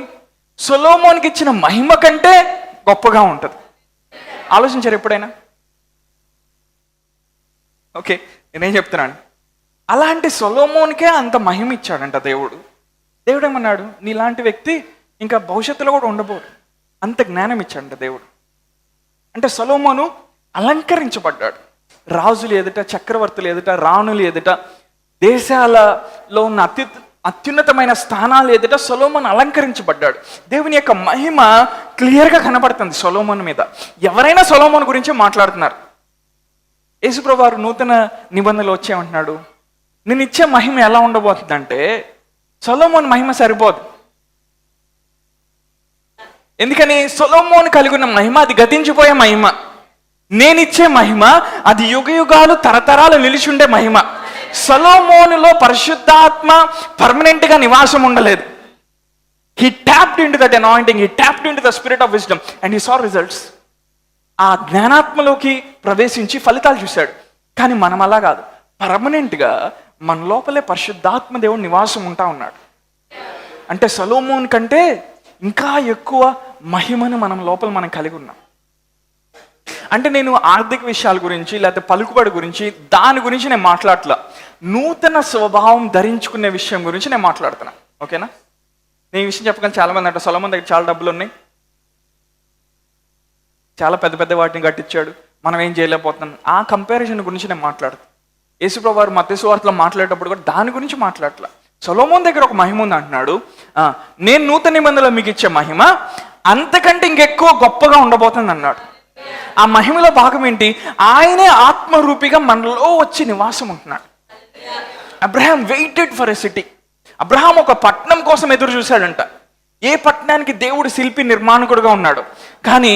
సొలొమోనుకి ఇచ్చిన మహిమ కంటే గొప్పగా ఉంటుంది. ఆలోచించారు ఎప్పుడైనా? ఓకే, నేనేం చెప్తున్నాను, అలాంటి సొలొమోనుకే అంత మహిమ ఇచ్చాడంట దేవుడు. దేవుడు ఏమన్నాడు? నీలాంటి వ్యక్తి ఇంకా భవిష్యత్తులో కూడా ఉండబోడు, అంత జ్ఞానం ఇచ్చాడంట దేవుడు. అంటే సొలొమోను అలంకరించబడ్డాడు. రాజులు ఎదుట, చక్రవర్తులు ఎదుట, రాణులు ఎదుట, దేశాలలో ఉన్న అత్యున్నతమైన స్థానాలు ఎదుట సొలొమోను అలంకరించబడ్డాడు. దేవుని యొక్క మహిమ క్లియర్గా కనబడుతుంది సొలొమోను మీద. ఎవరైనా సొలొమోను గురించే మాట్లాడుతున్నారు. యేసుప్రభు వారు నూతన నిబంధనలు వచ్చేమంటున్నాడు, నేను ఇచ్చే మహిమ ఎలా ఉండబోతుందంటే సొలొమోను మహిమ సరిపోదు. ఎందుకని? సొలొమోను కలిగి ఉన్న మహిమ అది గతించిపోయే మహిమ. నేనిచ్చే మహిమ అది యుగయుగాలు తరతరాలు నిలిచి ఉండే మహిమ. సొలొమోనులో పరిశుద్ధాత్మ పర్మనెంట్గా నివాసం ఉండలేదు. He tapped into that anointing, he tapped into the spirit of wisdom and he saw results. ఆ జ్ఞానాత్మలోకి ప్రవేశించి ఫలితాలు చూశాడు. కానీ మనం అలా కాదు, పర్మనెంట్గా మన లోపలే పరిశుద్ధాత్మ దేవుడు నివాసం ఉంటా ఉన్నాడు. అంటే సొలొమోను కంటే ఇంకా ఎక్కువ మహిమను మనం కలిగి ఉన్నాం. అంటే నేను ఆర్థిక విషయాల గురించి లేకపోతే పలుకుబడి గురించి దాని గురించి నేను మాట్లాడట్లా, నూతన స్వభావం ధరించుకునే విషయం గురించి నేను మాట్లాడుతున్నా. ఓకేనా? నేను ఈ విషయం చెప్పగలను. చాలామంది అంటే సొలొమోను దగ్గర చాలా డబ్బులు ఉన్నాయి, చాలా పెద్ద పెద్ద వాటిని కట్టించాడు, మనం ఏం చేయలేకపోతున్నాం. ఆ కంపారిజన్ గురించి నేను మాట్లాడుతాను. యేసుప్రభు వారు మత్తయి సువార్తలో మాట్లాడేటప్పుడు కూడా దాని గురించి మాట్లాడట్లా. సొలొమోను దగ్గర ఒక మహిమ ఉంది అంటున్నాడు. నేను నూతన నిబంధనలో మీకు ఇచ్చే మహిమ అంతకంటే ఇంకెక్కువ గొప్పగా ఉండబోతుంది అన్నాడు. ఆ మహిమలో భాగం ఏంటి? ఆయనే ఆత్మరూపిగా మనలో వచ్చి నివాసం ఉంటున్నాడు. Abraham waited for a city. Abraham ఒక పట్టణం కోసం ఎదురు చూశాడంట. ఏ పట్టణానికి దేవుడు శిల్పి నిర్మాణకుడుగా ఉన్నాడు. కానీ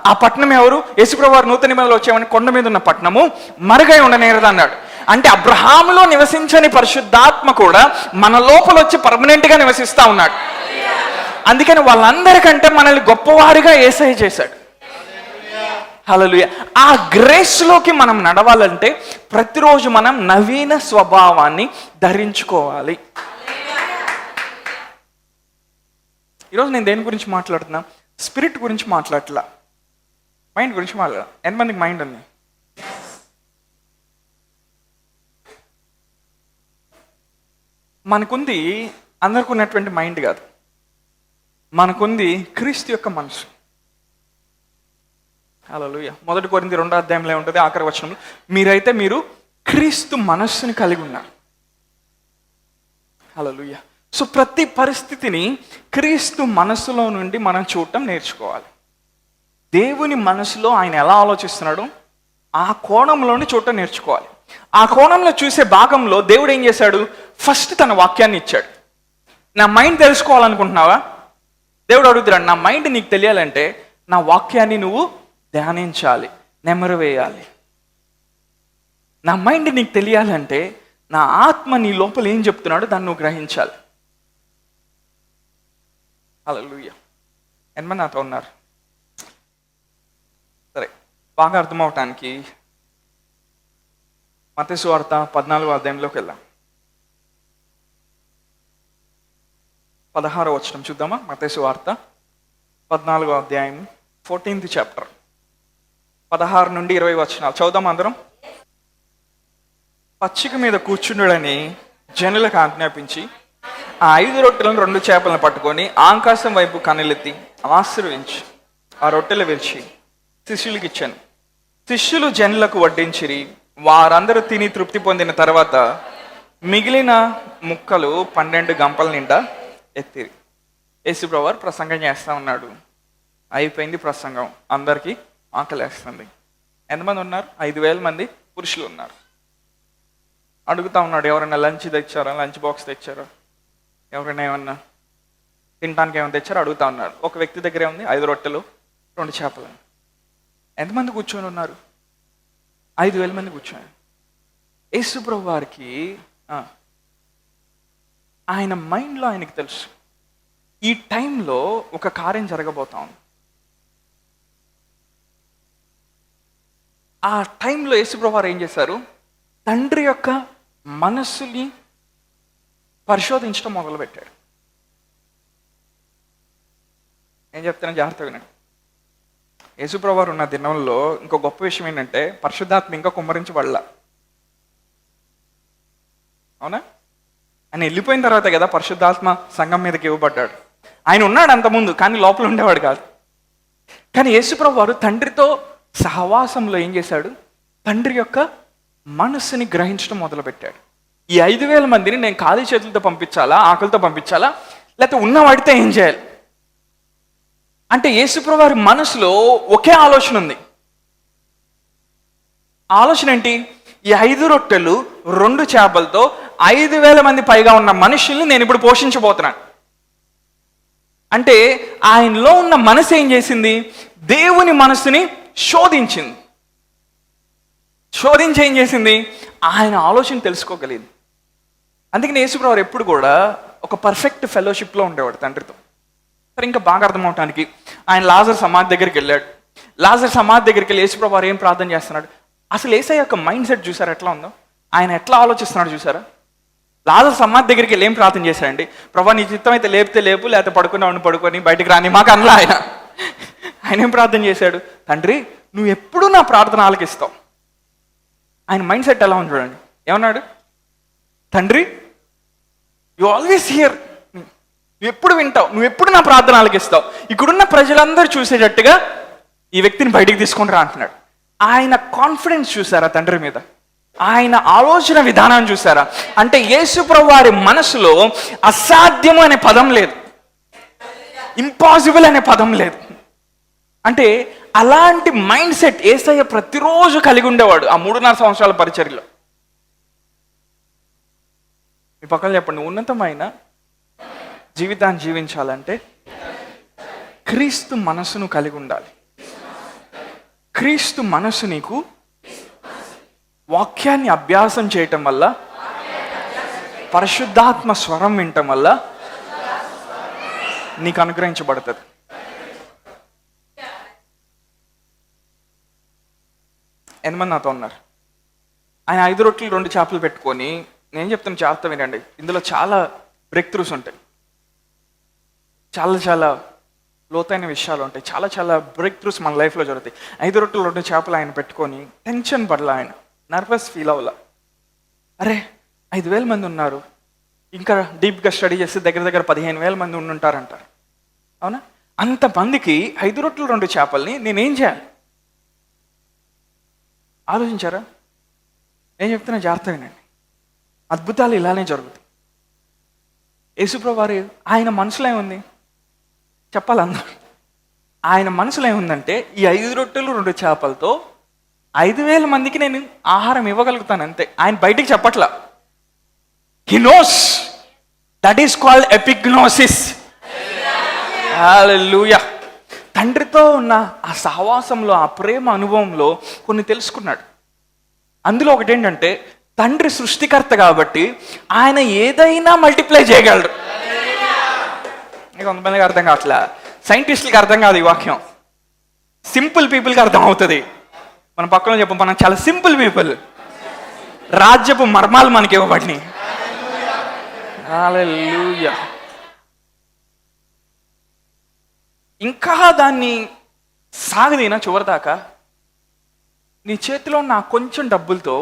ఆ పట్టణం ఎవరు? యేసుప్రభు వారు నూతన నిబంధనలో వచ్చేవని కొండ మీద ఉన్న పట్టణము మరుగై ఉండనేరదు అన్నాడు. అంటే అబ్రహాములో నివసించని పరిశుద్ధాత్మ కూడా మన లోపల వచ్చి పర్మనెంట్గా నివసిస్తా ఉన్నాడు. అందుకని వాళ్ళందరికంటే మనల్ని గొప్పవారిగా యేసయ్య చేశాడు. హల్లెలూయా. ఆ గ్రేస్లోకి మనం నడవాలంటే ప్రతిరోజు మనం నవీన స్వభావాన్ని ధరించుకోవాలి. ఈరోజు నేను దేని గురించి మాట్లాడుతున్నా? స్పిరిట్ గురించి మాట్లాడట్లా, మైండ్ గురించి మాట్లాడ. ఎంతమందికి మైండ్ ఉంది? మనకుంది అందరికి ఉన్నటువంటి మైండ్ కాదు, మనకుంది క్రీస్తు యొక్క మనసు. హల్లెలూయా. 1 కొరింథీ 2వ అధ్యాయంలో ఉంటుంది ఆఖరి వచనంలో, మీరు క్రీస్తు మనస్సుని కలిగి ఉన్నారు. హల్లెలూయా. సో ప్రతి పరిస్థితిని క్రీస్తు మనసులో నుండి మనం చూడటం నేర్చుకోవాలి. దేవుని మనసులో ఆయన ఎలా ఆలోచిస్తున్నాడో ఆ కోణంలోని చూడటం నేర్చుకోవాలి. ఆ కోణంలో చూసే భాగంలో దేవుడు ఏం చేశాడు? ఫస్ట్ తన వాక్యాన్ని ఇచ్చాడు. నా మైండ్ తెలుసుకోవాలనుకుంటున్నావా? దేవుడు అడుగుతున్నాడు, నా మైండ్ నీకు తెలియాలంటే నా వాక్యాన్ని నువ్వు ధ్యానించాలి, నెమరు వేయాలి. నా మైండ్ నీకు తెలియాలంటే నా ఆత్మ నీ లోపల ఏం చెప్తున్నాడో దాన్ని నువ్వు గ్రహించాలి. హల్లెలూయా. ఎంతమంది నాతో ఉన్నారు? సరే, బాగా అర్థమవటానికి మత్తయి సువార్త 14వ అధ్యాయంలోకి వెళ్దాం. 16వ వచనం చూద్దామా? మత్తయి సువార్త 14వ అధ్యాయం 14th చాప్టర్ 16 నుండి 20 వచనాలు చదువుదాం అందరం. పచ్చిక మీద కూర్చుండుడని జనులకు ఆజ్ఞాపించి ఆ 5 రొట్టెలను 2 చేపలను పట్టుకొని ఆకాశం వైపు కన్నులెత్తి ఆశీర్వదించి ఆ రొట్టెలు విరిచి శిష్యులకు ఇచ్చాను. శిష్యులు జనులకు వడ్డించిరి. వారందరూ తిని తృప్తి పొందిన తర్వాత మిగిలిన ముక్కలు 12 గంపల నిండా ఎత్తిరి. యేసుప్రభు వారు ప్రసంగం చేస్తూ ఉన్నాడు. అయిపోయింది ప్రసంగం, అందరికీ ఆకలేస్తుంది. ఎంతమంది ఉన్నారు? 5,000 మంది పురుషులు ఉన్నారు. అడుగుతా ఉన్నాడు, ఎవరైనా లంచ్ తెచ్చారా, లంచ్ బాక్స్ తెచ్చారా, ఎవరైనా ఏమన్నా తినడానికి ఏమైనా తెచ్చారో అడుగుతా ఉన్నాడు. ఒక వ్యక్తి దగ్గరే ఉంది 5 రొట్టెలు 2 చేపలు. ఎంతమంది కూర్చొని ఉన్నారు? 5,000 మంది కూర్చొని. యేసుప్రభు వారికి ఆయన మైండ్లో ఆయనకి తెలుసు ఈ టైంలో ఒక కార్యం జరగబోతా ఉంది. ఆ టైంలో యేసుప్రభువు వారు ఏం చేశారు? తండ్రి యొక్క మనస్సుని పరిశోధించడం మొదలుపెట్టాడు. ఏం చెప్తాను జాగ్రత్తగా వినండి. యేసుప్రభువు వారు ఉన్న దినంలో ఇంకో గొప్ప విషయం ఏంటంటే పరిశుద్ధాత్మ ఇంకా కుమ్మరించబడలా. అవునా? ఆయన వెళ్ళిపోయిన తర్వాత కదా పరిశుద్ధాత్మ సంఘం మీదకి ఇవ్వబడ్డాడు. ఆయన ఉన్నాడు అంతకుముందు, కానీ లోపల ఉండేవాడు కాదు. కానీ యేసుప్రభువు వారు తండ్రితో సహవాసంలో ఏం చేశాడు? తండ్రి యొక్క మనస్సుని గ్రహించడం మొదలుపెట్టాడు. ఈ 5,000 మందిని నేను ఖాళీ చేతులతో పంపించాలా, ఆకలితో పంపించాలా, లేకపోతే ఉన్నవాడితే ఏం చేయాలి అంటే యేసుప్రభువు వారి మనసులో ఒకే ఆలోచన ఉంది. ఆలోచన ఏంటి? ఈ 5 రొట్టెలు 2 చేపలతో 5,000 మంది పైగా ఉన్న మనుషుల్ని నేను ఇప్పుడు పోషించబోతున్నాను. అంటే ఆయనలో ఉన్న మనసు ఏం చేసింది? దేవుని మనసుని శోధించింది. శోధించి ఏం చేసింది? ఆయన ఆలోచన తెలుసుకోగలిగింది. అందుకని యేసుప్రభువు వారు ఎప్పుడు కూడా ఒక పర్ఫెక్ట్ ఫెలోషిప్లో ఉండేవాడు తండ్రితో. సరే, ఇంకా బాగా అర్థమవటానికి ఆయన లాజర్ సమాధి దగ్గరికి వెళ్ళాడు. లాజర్ సమాధి దగ్గరికి వెళ్ళి యేసుప్రభువు వారు ఏం ప్రార్థన చేస్తున్నాడు? అసలు యేసయ్య యొక్క మైండ్ సెట్ చూసారా ఎట్లా ఉందో? ఆయన ఎట్లా ఆలోచిస్తున్నాడు చూసారా? లాజర్ సమాధి దగ్గరికి వెళ్ళి ఏం ప్రార్థన చేశాడండి? ప్రభా నీ చిత్తం అయితే లేపితే లేపు, లేకపోతే పడుకొని బయటికి రాని మాకు అనలా ఆయన. ఆయన ఏం ప్రార్థన చేశాడు? తండ్రి నువ్వు ఎప్పుడు నా ప్రార్థన ఆలకిస్తావు. ఆయన మైండ్ సెట్ ఎలా ఉంది చూడండి. ఏమన్నాడు? తండ్రి యు ఆల్వేస్ హియర్, నువ్వు ఎప్పుడు వింటావు, నువ్వు ఎప్పుడు నా ప్రార్థన ఆలకిస్తావు. ఇక్కడున్న ప్రజలందరూ చూసేటట్టుగా ఈ వ్యక్తిని బయటికి తీసుకొని రా అంటున్నాడు. ఆయన కాన్ఫిడెన్స్ చూసారా తండ్రి మీద? ఆయన ఆలోచన విధానాన్ని చూసారా? అంటే యేసుప్రభువు వారి మనసులో అసాధ్యము అనే పదం లేదు, ఇంపాసిబుల్ అనే పదం లేదు. అంటే అలాంటి మైండ్ సెట్ యేసయ్య ప్రతిరోజు కలిగి ఉండేవాడు ఆ 3.5 సంవత్సరాల పరిచర్యలో. మీ పక్కన చెప్పండి, ఉన్నతమైన జీవితాన్ని జీవించాలంటే క్రీస్తు మనసును కలిగి ఉండాలి. క్రీస్తు మనసు నీకు వాక్యాన్ని అభ్యాసం చేయటం వల్ల, పరిశుద్ధాత్మ స్వరం వినటం వల్ల నీకు అనుగ్రహించబడుతుంది. ఎంతమంది నాతో ఉన్నారు? ఆయన 5 రొట్టెలు 2 చేపలు పెట్టుకొని, నేను చెప్తాను జాగ్రత్త వినండి, ఇందులో చాలా బ్రేక్ త్రూస్ ఉంటాయి, చాలా చాలా లోతైన విషయాలు ఉంటాయి, చాలా చాలా బ్రేక్ త్రూస్ మన లైఫ్లో జరుగుతాయి. 5 రొట్టెలు 2 చేపలు ఆయన పెట్టుకొని టెన్షన్ పడలా, ఆయన నర్వస్ ఫీల్ అవ్వలా. అరే 5,000 మంది ఉన్నారు, ఇంకా డీప్గా స్టడీ చేస్తే దగ్గర దగ్గర 15,000 మంది ఉండుంటారంటారు. అవునా? అంతమందికి 5 రొట్టెలు 2 చేపల్ని నేనేం చేయాలి? ఆలోచించారా? నేను చెప్తున్నా జాగ్రత్త వినండి, అద్భుతాలు ఇలానే జరుగుతాయి. యేసుప్రభువు వారు ఆయన మనసులో ఏముంది చెప్పాలన్నా? ఆయన మనసులో ఏముందంటే ఈ 5 రొట్టెలు 2 చేపలతో 5,000 మందికి నేను ఆహారం ఇవ్వగలుగుతాను అంతే. ఆయన బయటికి చెప్పట్లా. He knows that is called epignosis. హల్లెలూయా. తండ్రితో ఉన్న ఆ సహవాసంలో, ఆ ప్రేమ అనుభవంలో కొన్ని తెలుసుకున్నాడు. అందులో ఒకటి ఏంటంటే తండ్రి సృష్టికర్త కాబట్టి ఆయన ఏదైనా మల్టిప్లై చేయగలడు. కొంతమందికి అర్థం కావట్లా, సైంటిస్టులకి అర్థం కాదు ఈ వాక్యం, సింపుల్ పీపుల్కి అర్థం అవుతుంది. మన పక్కన చెప్పం, మనం చాలా సింపుల్ పీపుల్, రాజ్యపు మర్మాలు మనకి ఇవ్వబడినాయి. హల్లెలూయా. ఇంకా దాన్ని సాగదీనా చివరిదాకా, నీ చేతిలో ఉన్న కొంచెం డబ్బులతో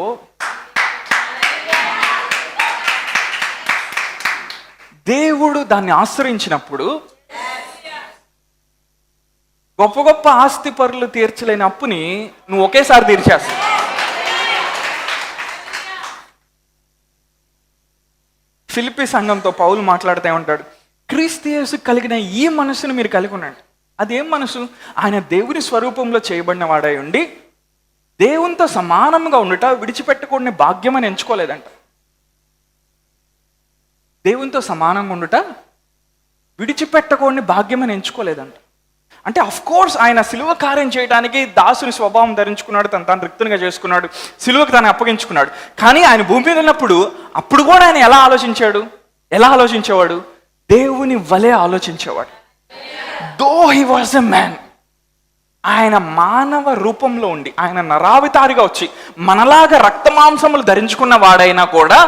దేవుడు దాన్ని ఆశ్రయించినప్పుడు గొప్ప గొప్ప ఆస్తి పరులు తీర్చలేని అప్పుని నువ్వు ఒకేసారి తీర్చేస్తావు. ఫిలిప్పీ సంఘంతో పౌలు మాట్లాడుతూ ఉంటాడు, క్రీస్తు యేసు కలిగిన ఈ మనసును మీరు కలిగి ఉండండి. అదేం మనసు? ఆయన దేవుని స్వరూపంలో చేయబడిన వాడై ఉండి దేవునితో సమానంగా ఉండుట విడిచిపెట్టకూడని భాగ్యం అని ఎంచుకోలేదంట. దేవునితో సమానంగా ఉండుట విడిచిపెట్టకూడని భాగ్యం అని ఎంచుకోలేదంట. అంటే కోర్స్ ఆయన సిలువ కార్యం చేయడానికి దాసుని స్వభావం ధరించుకున్నాడు, తను రిక్తునిగా చేసుకున్నాడు, సిలువకు తాను అప్పగించుకున్నాడు. కానీ ఆయన భూమి మీద ఉన్నప్పుడు అప్పుడు కూడా ఆయన ఎలా ఆలోచించాడు? ఎలా ఆలోచించేవాడు? దేవుని వలె ఆలోచించేవాడు. Though he was a man, ఆయన మానవ రూపంలో ఉండి, ఆయన నరావితారిగా వచ్చి మనలాగా రక్తమాంసములు ధరించుకున్న వాడైనా కూడా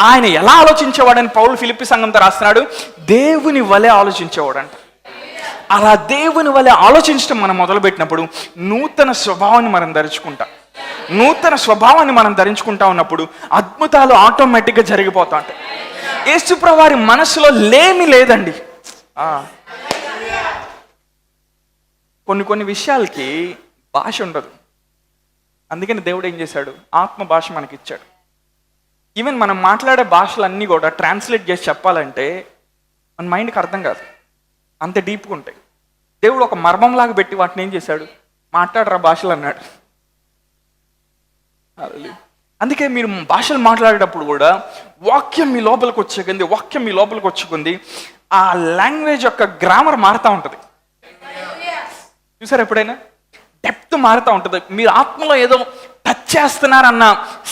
ఆయన ఎలా ఆలోచించేవాడని పౌలు ఫిలిప్పీ సంఘంతో రాస్తున్నాడు, దేవుని వలె ఆలోచించేవాడంట. అలా దేవుని వలె ఆలోచించడం మనం మొదలుపెట్టినప్పుడు నూతన స్వభావాన్ని మనం ధరించుకుంటాం. నూతన స్వభావాన్ని మనం ధరించుకుంటా ఉన్నప్పుడు అద్భుతాలు ఆటోమేటిక్గా జరిగిపోతా ఉంటాయి. యేసుప్రభువు వారి మనసులో లేమి లేదండి. కొన్ని విషయాలకి భాష ఉండదు. అందుకని దేవుడు ఏం చేశాడు? ఆత్మ భాష మనకి ఇచ్చాడు. ఈవెన్ మనం మాట్లాడే భాషలన్నీ కూడా ట్రాన్స్లేట్ చేసి చెప్పాలంటే మన మైండ్కి అర్థం కాదు, అంత డీప్గా ఉంటాయి. దేవుడు ఒక మర్మంలాగా పెట్టి వాటిని ఏం చేశాడు? మాట్లాడరా భాషలు అన్నాడు. అందుకే మీరు భాషలు మాట్లాడేటప్పుడు కూడా వాక్యం మీ లోపలికి వచ్చేకుంది ఆ లాంగ్వేజ్ యొక్క గ్రామర్ మారుతూ ఉంటుంది. చూసారు ఎప్పుడైనా? డెప్త్ మారుతూ ఉంటుంది. మీరు ఆత్మలో ఏదో టచ్ చేస్తున్నారన్న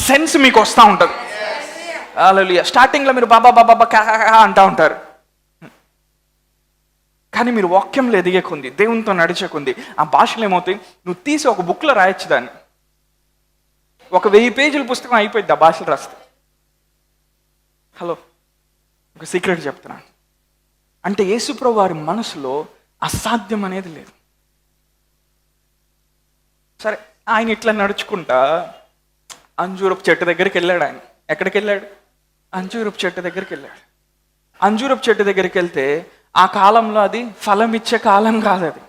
సెన్స్ మీకు వస్తూ ఉంటుంది. హల్లెలూయా. స్టార్టింగ్లో మీరు బాబా బాబా బాబా కా అంటూ ఉంటారు, కానీ మీరు వాక్యంలో ఎదిగే కొంది, దేవునితో నడిచే కొంది ఆ భాషలు ఏమవుతాయి? నువ్వు తీసి ఒక బుక్లో రాయొచ్చు దాన్ని. ఒక 1000 పేజీల పుస్తకం అయిపోయింది ఆ భాషలు రాస్తే. హలో, ఒక సీక్రెట్ చెప్తున్నాను. అంటే యేసుప్రభువు వారి మనసులో అసాధ్యం అనేది లేదు. సరే, ఆయన ఇట్లా నడుచుకుంటా అంజూరపు చెట్టు దగ్గరికి వెళ్ళాడు. ఆయన ఎక్కడికి వెళ్ళాడు? అంజూరపు చెట్టు దగ్గరికి వెళ్ళాడు. అంజూరపు చెట్టు దగ్గరికి వెళ్తే ఆ కాలంలో అది ఫలం ఇచ్చే కాలం కాదు అది.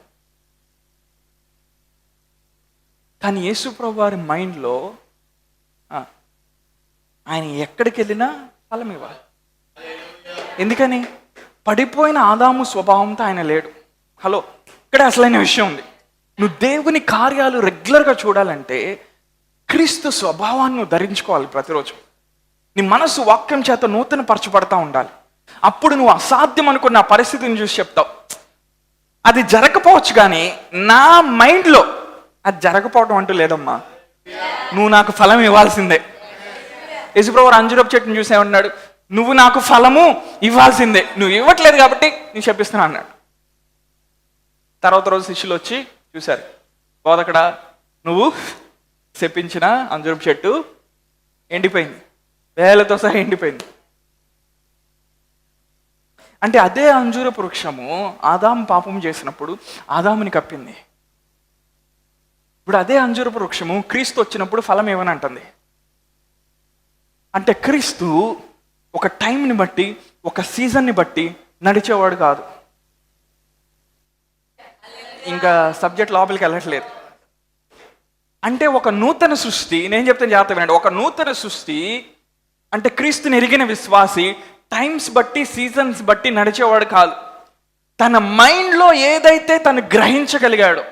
కానీ యేసుప్రభువు వారి మైండ్లో ఆయన ఎక్కడికి వెళ్ళినా ఫలం ఇవ్వాలి. ఎందుకని? పడిపోయిన ఆదాము స్వభావంతో ఆయన లేడు. హలో, ఇక్కడ అసలైన విషయం ఉంది. నువ్వు దేవుని కార్యాలు రెగ్యులర్గా చూడాలంటే క్రీస్తు స్వభావాన్ని నువ్వు ధరించుకోవాలి ప్రతిరోజు. నీ మనసు వాక్యం చేత నూతన పరచబడతా ఉండాలి. అప్పుడు నువ్వు అసాధ్యం అనుకున్న పరిస్థితిని చూసి చెప్తావు. అది జరగకపోవచ్చు, కానీ నా మైండ్లో అది జరగకపోవడం అంటూ లేదమ్మా, నువ్వు నాకు ఫలం ఇవ్వాల్సిందే. యేసుప్రభువు అంజూరపు చెట్టుని చూసి ఏమన్నాడు? నువ్వు నాకు ఫలము ఇవ్వాల్సిందే, నువ్వు ఇవ్వట్లేదు కాబట్టి నేను చెప్పిస్తున్నా అన్నాడు. తర్వాత రోజు శిష్యులు వచ్చి చూశారు, బోధకుడా, నువ్వు చెప్పించిన అంజూరపు చెట్టు ఎండిపోయింది, వేలతో సహా ఎండిపోయింది. అంటే అదే అంజూరపు వృక్షము ఆదాము పాపం చేసినప్పుడు ఆదాముని కప్పింది. ఇప్పుడు అదే అంజూరపు వృక్షము క్రీస్తు వచ్చినప్పుడు ఫలం ఏమని అంటుంది. అంటే క్రీస్తు ఒక టైంని బట్టి, ఒక సీజన్ని బట్టి నడిచేవాడు కాదు. ఇంకా సబ్జెక్ట్ లోపలికి వెళ్ళట్లేదు. అంటే ఒక నూతన సృష్టి, నేను చెప్తాను జాగ్రత్త వినండి, ఒక నూతన సృష్టి అంటే క్రీస్తుని ఎరిగిన విశ్వాసి టైమ్స్ బట్టి, సీజన్స్ బట్టి నడిచేవాడు కాదు. తన మైండ్లో ఏదైతే తను గ్రహించగలిగాడో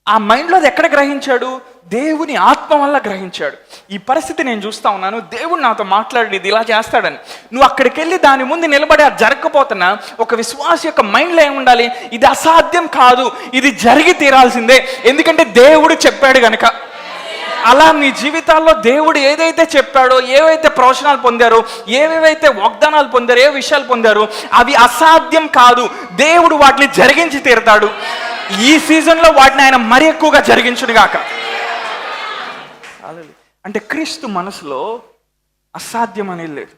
ఆ మైండ్లో అది ఎక్కడ గ్రహించాడు? దేవుని ఆత్మ వల్ల గ్రహించాడు. ఈ పరిస్థితి నేను చూస్తా ఉన్నాను, దేవుడు నాతో మాట్లాడి ఇది ఇలా చేస్తాడని. నువ్వు అక్కడికి వెళ్ళి దాని ముందు నిలబడి అది జరగకపోతున్నా ఒక విశ్వాసి యొక్క మైండ్లో ఏముండాలి? ఇది అసాధ్యం కాదు, ఇది జరిగి తీరాల్సిందే, ఎందుకంటే దేవుడు చెప్పాడు గనక. అలా మీ జీవితాల్లో దేవుడు ఏదైతే చెప్పాడో, ఏవైతే ప్రవచనాలు పొందారో, ఏవేవైతే వాగ్దానాలు పొందారో, ఏ విషయాలు పొందారో అవి అసాధ్యం కాదు, దేవుడు వాటిని జరిగించి తీరుతాడు. ఈ సీజన్లో వాటిని ఆయన మరి ఎక్కువగా జరిగించునుగాక. అంటే క్రీస్తు మనసులో అసాధ్యం అనేది లేదు.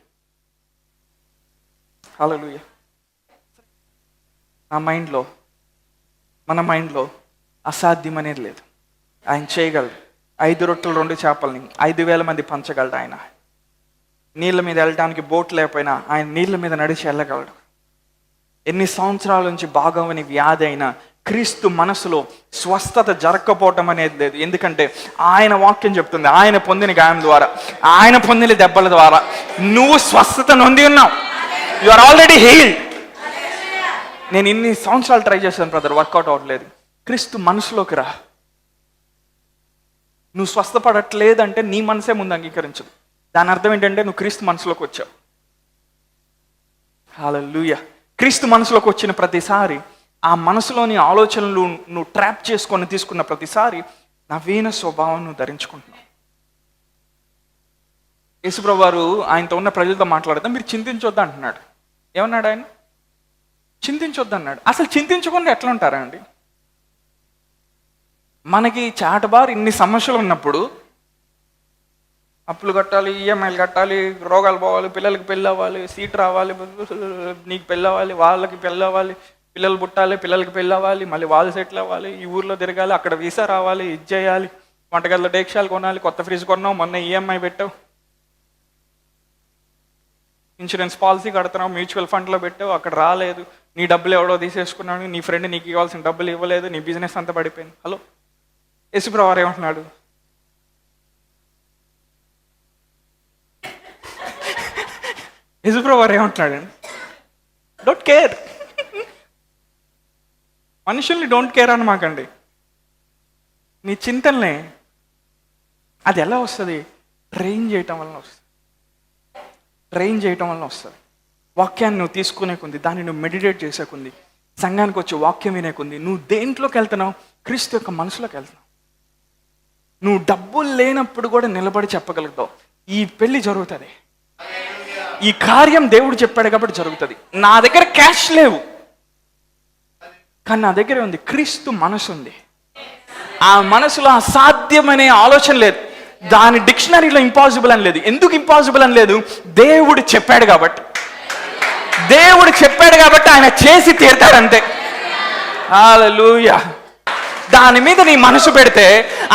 హల్లెలూయా. నా మైండ్లో, మన మైండ్లో అసాధ్యం అనేది లేదు. ఆయన చేయగలడు. 5 రొట్టెలు 2 చేపలని 5,000 మంది పంచగలడు. ఆయన నీళ్ళ మీద వెళ్ళడానికి బోట్ లేకపోయినా ఆయన నీళ్ళ మీద నడిచి వెళ్ళగలడు. ఎన్ని సంవత్సరాల నుంచి బాగోని వ్యాధి అయినా క్రీస్తు మనసులో స్వస్థత జరగకపోవటం అనేది లేదు. ఎందుకంటే ఆయన వాక్యం చెప్తుంది, ఆయన పొందిన గాయం ద్వారా, ఆయన పొందిన దెబ్బల ద్వారా నువ్వు స్వస్థత నొంది ఉన్నావు. You are already healed. నేను ఇన్ని సంవత్సరాలు ట్రై చేశాను బ్రదర్, వర్కౌట్ అవ్వట్లేదు. క్రీస్తు మనసులోకి రా. నువ్వు స్వస్థపడట్లేదంటే నీ మనసే ముందు అంగీకరించదు. దాని అర్థం ఏంటంటే నువ్వు క్రీస్తు మనసులోకి వచ్చావు. హల్లెలూయా. క్రీస్తు మనసులోకి వచ్చిన ప్రతిసారి, ఆ మనసులోని ఆలోచనలు నువ్వు ట్రాప్ చేసుకొని తీసుకున్న ప్రతిసారి నవీన స్వభావం నువ్వు ధరించుకుంటున్నావు. యేసుప్రభువు వారు ఆయనతో ఉన్న ప్రజలతో మాట్లాడదా, మీరు చింతించొద్దు అంటున్నాడు. ఏమన్నాడు ఆయన? చింతించొద్దు అన్నాడు. అసలు చింతించకుండా ఎట్లా ఉంటారా అండి? మనకి చాటబార్ ఇన్ని సమస్యలు ఉన్నప్పుడు అప్పులు కట్టాలి, ఈఎంఐలు కట్టాలి, రోగాలు పోవాలి, పిల్లలకి పెళ్ళి అవ్వాలి, సీట్ రావాలి, నీకు పెళ్ళి అవ్వాలి, వాళ్ళకి పెళ్ళి అవ్వాలి, పిల్లలు పుట్టాలి, పిల్లలకి పెళ్ళి అవ్వాలి, మళ్ళీ వాళ్ళు సెటిల్ అవ్వాలి, ఈ ఊర్లో తిరగాలి, అక్కడ వీసా రావాలి, ఇది చేయాలి, వంటగదిలో డేక్షాలు కొనాలి, కొత్త ఫ్రిడ్జ్ కొన్నావు, మొన్న ఈఎంఐ పెట్టావు, ఇన్సూరెన్స్ పాలసీ కడుతున్నావు, మ్యూచువల్ ఫండ్లో పెట్టావు, అక్కడ రాలేదు, నీ డబ్బులు ఎవడో తీసేసుకున్నాడు, నీ ఫ్రెండ్ నీకు ఇవ్వాల్సిన డబ్బులు ఇవ్వలేదు, నీ బిజినెస్ అంతా పడిపోయింది. హలో, యేసుప్రభువారు ఏమంటున్నాడు? యేసుప్రభువారు ఏమంటున్నాడండి? Don't care. మనుషుల్ని డోంట్ కేర్ అని మాకండి. నీ చింతనలే. అది ఎలా వస్తుంది? ట్రైన్ చేయటం వలన వస్తుంది. ట్రైన్ చేయటం వలన వస్తుంది. వాక్యాన్ని నువ్వు తీసుకునేకుంది, దాన్ని నువ్వు మెడిటేట్ చేసేకుంది, సంఘానికి వచ్చి వాక్యం వినేకుంది, నువ్వు దేంట్లోకి వెళ్తున్నావు? క్రీస్తు యొక్క మనసులోకి వెళ్తున్నావు. నువ్వు డబ్బులు లేనప్పుడు కూడా నిలబడి చెప్పగలుగుతావు, ఈ పెళ్లి జరుగుతుంది, ఈ కార్యం దేవుడు చెప్పాడు కాబట్టి జరుగుతుంది. నా దగ్గర క్యాష్ లేవు, కానీ నా దగ్గర ఉంది క్రీస్తు మనసు ఉంది. ఆ మనసులో అసాధ్యమనే ఆలోచన లేదు. దాని డిక్షనరీలో ఇంపాసిబుల్ అని లేదు. ఎందుకు ఇంపాసిబుల్ అని లేదు? దేవుడు చెప్పాడు కాబట్టి. దేవుడు చెప్పాడు కాబట్టి ఆయన చేసి తీరుతాడంతే. హల్లెలూయా. దాని మీద నీ మనసు పెడితే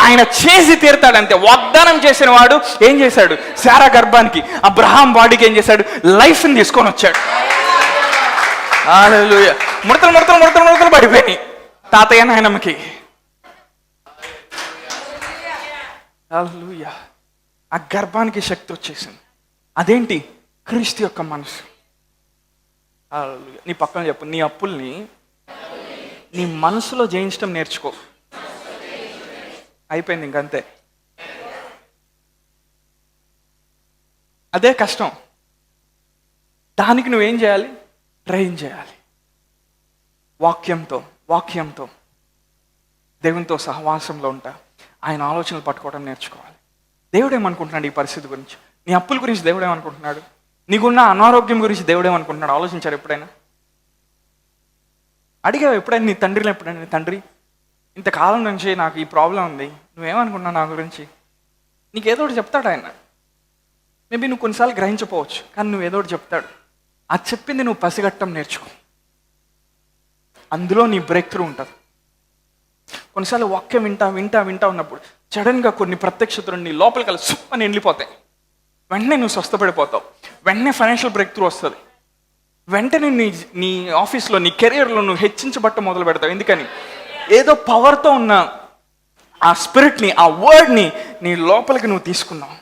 ఆయన చేసి తీరుతాడంతే. వాగ్దానం చేసిన వాడు ఏం చేశాడు? శారా గర్భానికి, అబ్రహాం బాడీకి ఏం చేశాడు? లైఫ్ని తీసుకొని వచ్చాడు. హల్లెలూయా. ముడతలు ముడతలు ముడతలు ముడతలు పడిపోయినాయి తాతయ్య నాయనమ్మకి. హల్లెలూయా. ఆ గర్భానికి శక్తి వచ్చేసింది. అదేంటి? క్రీస్తు యొక్క మనసు. హల్లెలూయా. నీ పక్కన చెప్పు, నీ అప్పుల్ని నీ మనసులో జయించడం నేర్చుకో. అయిపోయింది, ఇంకంతే. అదే కష్టం. దానికి నువ్వేం చేయాలి? ట్రైన్ చేయాలి. వాక్యంతో దేవునితో సహవాసంలో ఉంటా ఆయన ఆలోచనలు పట్టుకోవడం నేర్చుకోవాలి. దేవుడు ఏమనుకుంటున్నాడు ఈ పరిస్థితి గురించి? నీ అప్పుల గురించి దేవుడు ఏమనుకుంటున్నాడు? నీకున్న అనారోగ్యం గురించి దేవుడు ఏమనుకుంటున్నాడు? ఆలోచించారు ఎప్పుడైనా? అడిగావు ఎప్పుడైనా నీ తండ్రిని? ఎప్పుడైనా నీ తండ్రి, ఇంతకాలం నుంచి నాకు ఈ ప్రాబ్లం ఉంది, నువ్వేమనుకుంటున్నావు నా గురించి? నీకేదో ఒకటి చెప్తాడు ఆయన. మేబీ నువ్వు కొన్నిసార్లు గ్రహించపోవచ్చు, కానీ నువ్వు ఏదో ఒకటి చెప్తాడు. అది చెప్పింది నువ్వు పసిగట్టం నేర్చుకో. అందులో నీ బ్రేక్ త్రూ ఉంటుంది. కొన్నిసార్లు వాక్యం వింటా ఉన్నప్పుడు సడన్గా కొన్ని ప్రత్యక్షతలు నీ లోపలికి వెళ్ళి సుప్పని వెళ్ళిపోతాయి. వెంటనే నువ్వు స్వస్థపడిపోతావు. వెంటనే ఫైనాన్షియల్ బ్రేక్ త్రూ వస్తుంది. వెంటనే నీ ఆఫీస్లో, నీ కెరియర్లో నువ్వు హెచ్చించబట్ట మొదలు పెడతావు. ఎందుకని? ఏదో పవర్తో ఉన్న ఆ స్పిరిట్ని, ఆ వర్డ్ని నీ లోపలికి నువ్వు తీసుకున్నావు.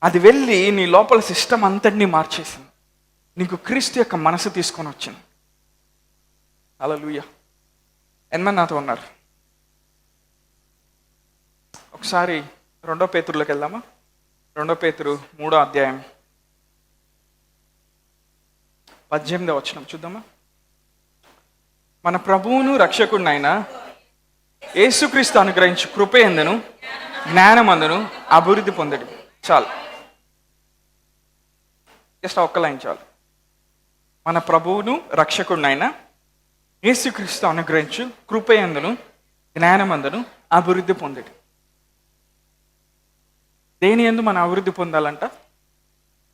అది వెళ్ళి నీ లోపల సిస్టమ్ అంతటినీ మార్చేసింది. నీకు క్రీస్తు యొక్క మనసు తీసుకొని వచ్చింది. హల్లెలూయా. ఎంతమంది నాతో ఉన్నారు? ఒకసారి 2 పేతురులోకి వెళ్దామా? 2 పేతురు 3వ అధ్యాయం 18వ వచనం చూద్దామా? మన ప్రభువును రక్షకుడినైన యేసుక్రీస్తు అనుగ్రహించు కృపయందును జ్ఞానమందును అభివృద్ధి పొందడు. చాలు, జస్ట్ ఒక్క లైన్ చాలు. మన ప్రభువును రక్షకుడినైన యేసుక్రీస్తు అనుగ్రహించు కృపయందును జ్ఞానమందును అభివృద్ధి పొందడు. దేని యందు మనం అభివృద్ధి పొందాలంట?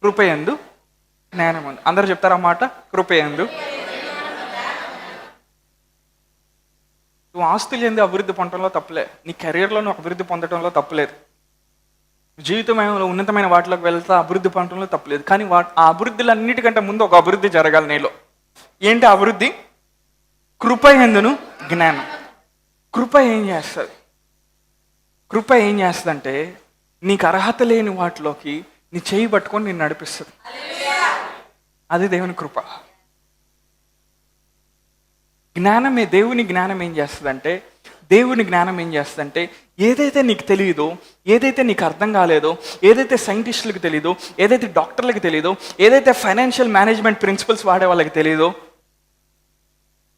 కృపయందు జ్ఞానమందు. అందరూ చెప్తారా మాట? కృపయందు. నువ్వు ఆస్తులు ఎందు అభివృద్ధి పొందడంలో తప్పులే. నీ కెరీర్లో నువ్వు అభివృద్ధి పొందడంలో తప్పులేదు. జీవితమైన ఉన్నతమైన వాటిలోకి వెళ్తా అభివృద్ధి పొందడంలో తప్పులేదు. కానీ ఆ అభివృద్ధులన్నిటికంటే ముందు ఒక అభివృద్ధి జరగాలి నీలో. ఏంటి అభివృద్ధి? కృపయందును జ్ఞానం. కృప ఏం చేస్తుంది? కృప ఏం చేస్తుందంటే నీకు అర్హత లేని వాటిలోకి నీ చేయి పట్టుకొని నేను నడిపిస్తుంది. అది దేవుని కృప. దేవుని జ్ఞానం ఏం చేస్తుందంటే ఏదైతే నీకు తెలియదో, ఏదైతే నీకు అర్థం కాలేదో, ఏదైతే సైంటిస్టులకు తెలియదో, ఏదైతే డాక్టర్లకు తెలియదో, ఏదైతే ఫైనాన్షియల్ మేనేజ్మెంట్ ప్రిన్సిపల్స్ వాడే వాళ్ళకి తెలియదో,